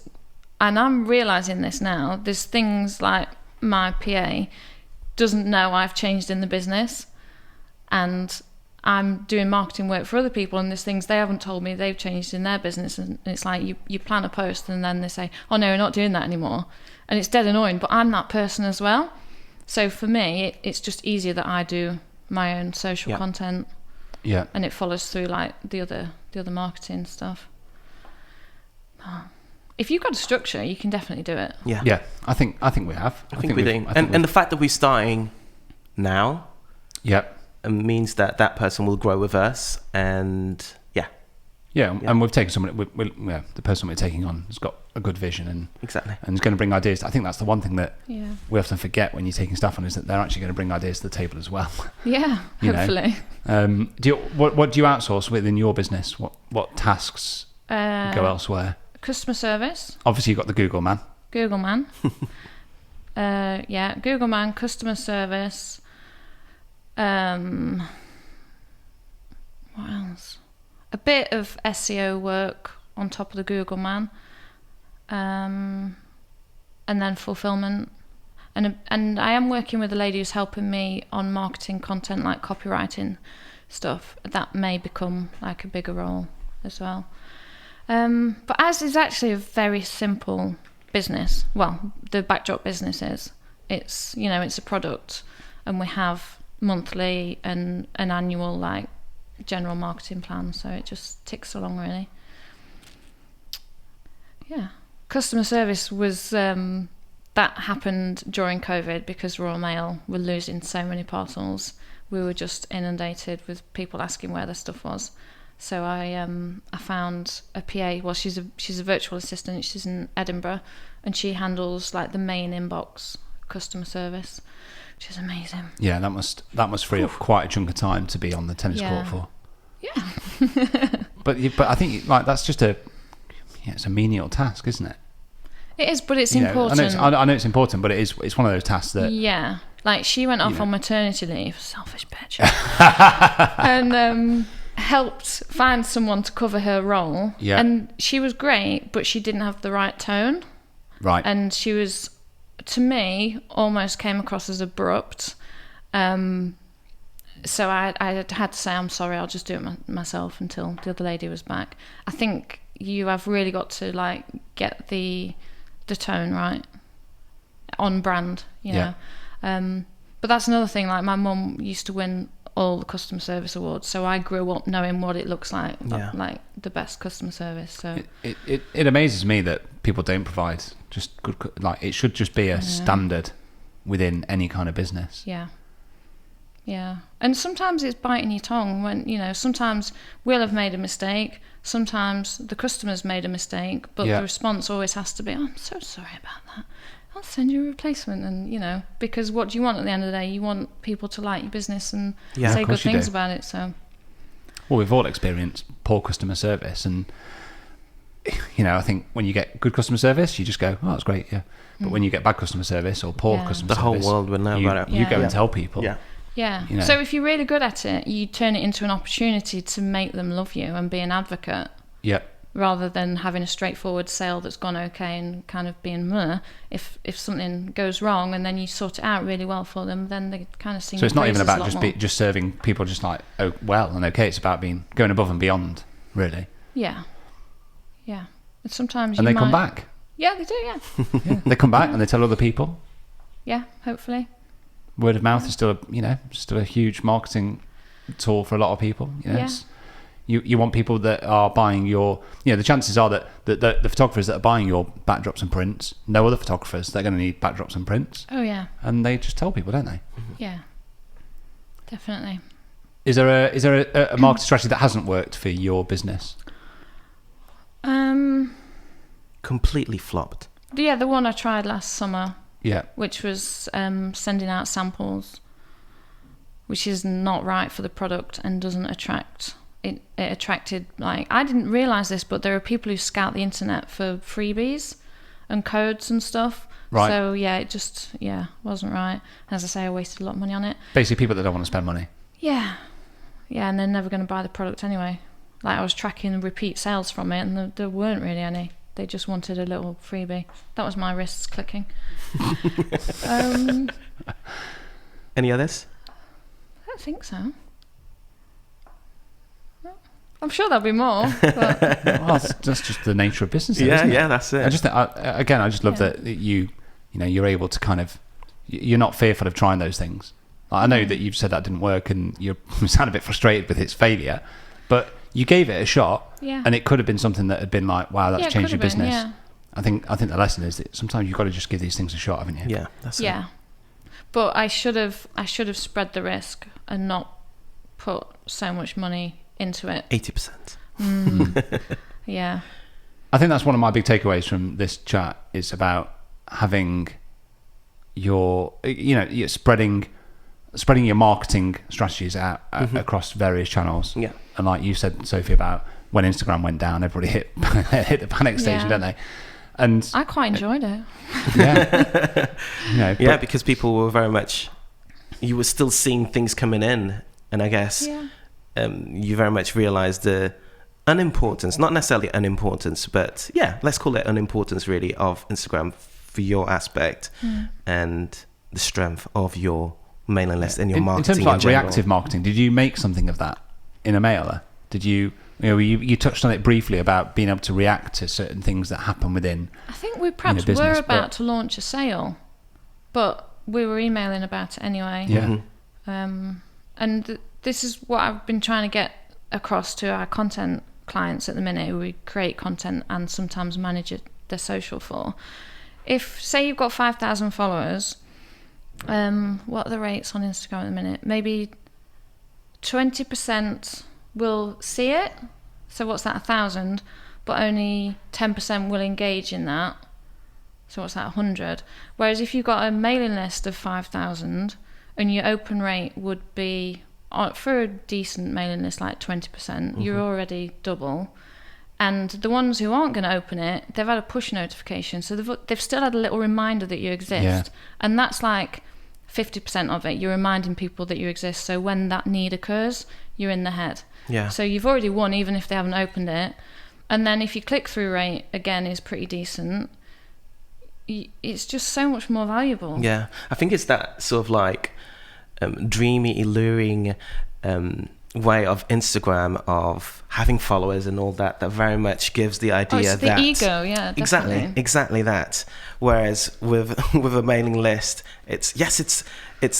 and I'm realising this now, there's things like my PA doesn't know I've changed in the business, and I'm doing marketing work for other people, and there's things they haven't told me they've changed in their business, and it's like you plan a post and then they say, oh no, we're not doing that anymore, and it's dead annoying, but I'm that person as well. So for me, it's just easier that I do my own social content, and it follows through like the other marketing stuff. If you've got a structure, you can definitely do it. Yeah. I think we have. I think we do. And the fact that we're starting now, means that person will grow with us, and and we've taken somebody. The person we're taking on has got a good vision and is going to bring ideas. I think that's the one thing that we often forget when you're taking staff on, is that they're actually going to bring ideas to the table as well. Yeah, hopefully. What do you outsource within your business? What tasks go elsewhere? Customer service. Obviously, you've got the Google man. Google man. Google man, customer service. What else? A bit of SEO work on top of the Google man, and then fulfillment, and I am working with a lady who's helping me on marketing content, like copywriting stuff. That may become like a bigger role as well. But as is actually a very simple business. Well, the backdrop business is. It's it's a product, and we have monthly and an annual general marketing plan, so it just ticks along really. Customer service was that happened during COVID because Royal Mail were losing so many parcels. We were just inundated with people asking where their stuff was, so I found a PA. Well, she's a virtual assistant. She's in Edinburgh, and she handles the main inbox customer service, which is amazing. Yeah, that must free up quite a chunk of time to be on the tennis court for. Yeah. but I think that's just it's a menial task, isn't it? It is, but it's important. I know it's important, but it's one of those tasks that she went off on maternity leave, selfish bitch, and helped find someone to cover her role. Yeah. And she was great, but she didn't have the right tone. Right. And she was, to me, almost came across as abrupt. So I had to say, I'm sorry, I'll just do it myself until the other lady was back. I think you have really got to get the tone right, on brand, you know. But that's another thing. My mum used to win all the customer service awards, so I grew up knowing what it looks like the best customer service. So it amazes me that people don't provide just good. It should just be a standard within any kind of business. Yeah. Yeah. And sometimes it's biting your tongue when, sometimes we'll have made a mistake. Sometimes the customer's made a mistake, but the response always has to be, "Oh, I'm so sorry about that. I'll send you a replacement." And, because what do you want at the end of the day? You want people to like your business and say good things about it. So, well, we've all experienced poor customer service, and I think when you get good customer service, you just go, "Oh, that's great, yeah." But when you get bad customer service or poor customer the service, whole world will know about it. You go and tell people. Yeah. Yeah. So if you're really good at it, you turn it into an opportunity to make them love you and be an advocate. Yeah. Rather than having a straightforward sale that's gone okay and kind of being meh. If something goes wrong and then you sort it out really well for them, then they kind of sing. So it's not even about just just serving people just like well and okay. It's about going above and beyond, really. Yeah. Yeah. And sometimes they come back. Yeah, they do. Yeah. They come back and they tell other people. Yeah, hopefully. Word of mouth is still a huge marketing tool for a lot of people. You want people that are buying your, the chances are that the photographers that are buying your backdrops and prints know other photographers that are going to need backdrops and prints. Oh yeah. And they just tell people, don't they? Yeah. Definitely. Is there a marketing strategy that hasn't worked for your business? Completely flopped. Yeah, the one I tried last summer. Yeah. Which was sending out samples, which is not right for the product and doesn't attract. It attracted, I didn't realise this, but there are people who scout the internet for freebies and codes and stuff. Right. So, it just, wasn't right. As I say, I wasted a lot of money on it. Basically, people that don't want to spend money. Yeah. Yeah, and they're never going to buy the product anyway. I was tracking repeat sales from it, and there weren't really any. They just wanted a little freebie. That was my wrists clicking. Any others? I don't think so. I'm sure there'll be more. But Well, that's just the nature of business. Yeah, isn't it? that's it. I just love that you're able to kind of, you're not fearful of trying those things. I know that you've said that didn't work and you sound a bit frustrated with its failure, but you gave it a shot, and it could have been something that had been like, wow, that's changed your business. Yeah. I think the lesson is that sometimes you've got to just give these things a shot, haven't you? Yeah, that's it. Yeah, but I should have spread the risk and not put so much money into it. 80%. Yeah. I think that's one of my big takeaways from this chat is about having your, you're spreading your marketing strategies out across various channels. Yeah. And like you said, Sophie, about when Instagram went down, everybody hit the panic station, don't they? And I quite enjoyed it. Yeah. Because people were very much, you were still seeing things coming in, and I guess you very much realised the unimportance, not necessarily unimportance, but let's call it unimportance really of Instagram for your aspect and the strength of your mailing list and your marketing in terms of general. reactive marketing, did you make something of that in a mailer? Did you touched on it briefly about being able to react to certain things that happen within? I think we perhaps business, were about to launch a sale, but we were emailing about it anyway. Yeah. And this is what I've been trying to get across to our content clients at the minute, who we create content and sometimes manage their social for. If, say, you've got 5,000 followers, what are the rates on Instagram at the minute? Maybe 20% will see it. So what's that, 1,000? But only 10% will engage in that. So what's that, 100? Whereas if you've got a mailing list of 5,000 and your open rate would be, for a decent mailing list, like 20%, you're already double. And the ones who aren't going to open it, they've had a push notification. So they've still had a little reminder that you exist. Yeah. And that's like 50% of it. You're reminding people that you exist. So when that need occurs, you're in the head. Yeah. So you've already won, even if they haven't opened it. And then if your click-through rate, again, is pretty decent, it's just so much more valuable. Yeah. I think it's that sort of like dreamy, alluring way of Instagram of having followers and all that very much gives the idea it's the that ego, yeah, definitely. exactly that. Whereas with a mailing list, it's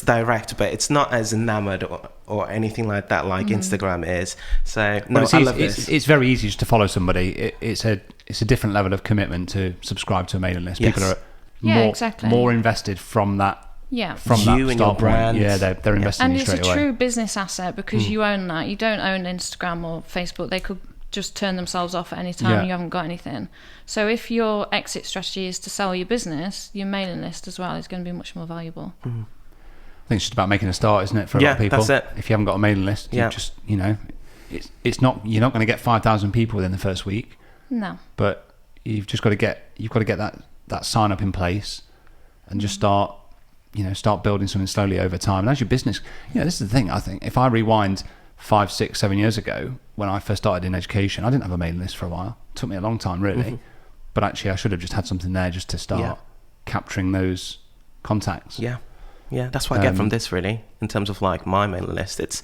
direct, but it's not as enamored or anything like that like Instagram is. So I love this. It's very easy just to follow somebody. It's a different level of commitment to subscribe to a mailing list. Yes. People are more invested from that Yeah. from You that and your start point. brand. Yeah, they're investing And in you it's a straight away. true business asset because you own that. You don't own Instagram or Facebook. They could just turn themselves off at any time. Yeah. You haven't got anything. So if your exit strategy is to sell your business, your mailing list as well is going to be much more valuable. I think it's just about making a start, isn't it, for a Yeah, lot of people? that's it. If you haven't got a mailing list, Yeah. you just, it's not, you're not going to get 5,000 people within the first week, No. but you've just got to get that sign up in place and just start building something slowly over time. And as your business, this is the thing. I think if I rewind 5, 6, 7 years ago when I first started in education, I didn't have a mailing list for a while. It took me a long time, really. But actually, I should have just had something there just to start capturing those contacts. Yeah. That's what I get from this, really, in terms of like my mailing list. It's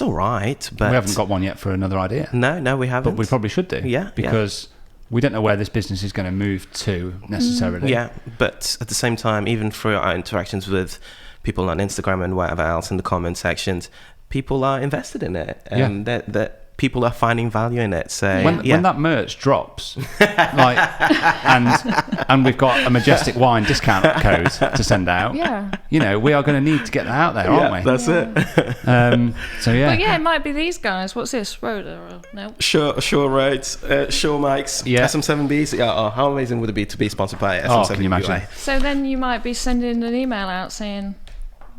all right, but we haven't got one yet for another idea. No, we haven't. But we probably should do. Yeah, because we don't know where this business is going to move to necessarily. Yeah, but at the same time, even through our interactions with people on Instagram and whatever else in the comment sections, people are invested in it, and that people are finding value in it. So when that merch drops, and we've got a Majestic Wine discount code to send out. Yeah. We are going to need to get that out there, aren't we? That's it. So yeah. But yeah, it might be these guys. What's this? Rhoda? Or, no. Sure rates, sure mics, SM7Bs. Yeah, how amazing would it be to be sponsored by SM7B? Can you imagine? So then you might be sending an email out saying,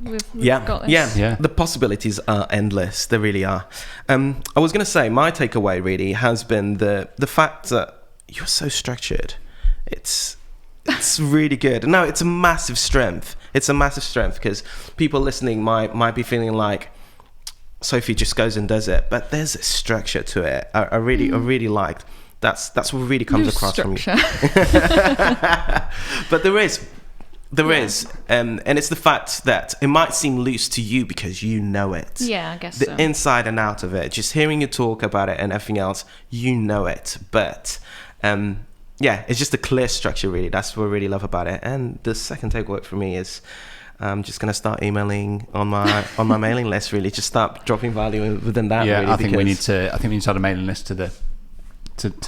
we've got this. Yeah. The possibilities are endless. They really are. I was going to say my takeaway really has been the fact that you're so structured. It's really good. No, it's a massive strength. It's a massive strength because people listening might be feeling like Sophie just goes and does it, but there's a structure to it. I really liked. That's what really comes across from you. But there is. And it's the fact that it might seem loose to you because you know it. Yeah, I guess the so. inside and out of it. Just hearing you talk about it and everything else, you know it. But it's just a clear structure, really. That's what I really love about it. And the second takeaway for me is I'm just gonna start emailing on my mailing list. Really, just start dropping value within that. Yeah, really, I think we need to add a mailing list to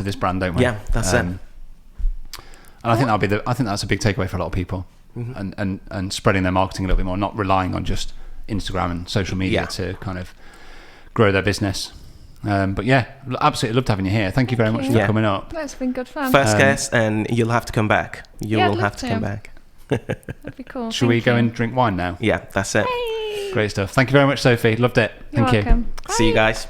this brand, don't we? Yeah, that's it. And I think that's a big takeaway for a lot of people. And spreading their marketing a little bit more, not relying on just Instagram and social media to kind of grow their business. But yeah, absolutely loved having you here. Thank you very much for coming up. That's been good fun. First guest, and you'll have to come back. You will have to come back. That'd be cool. Should we go and drink wine now? Yeah, that's it. Hey. Great stuff. Thank you very much, Sophie. Loved it. You're Thank you. welcome. See you Bye. guys.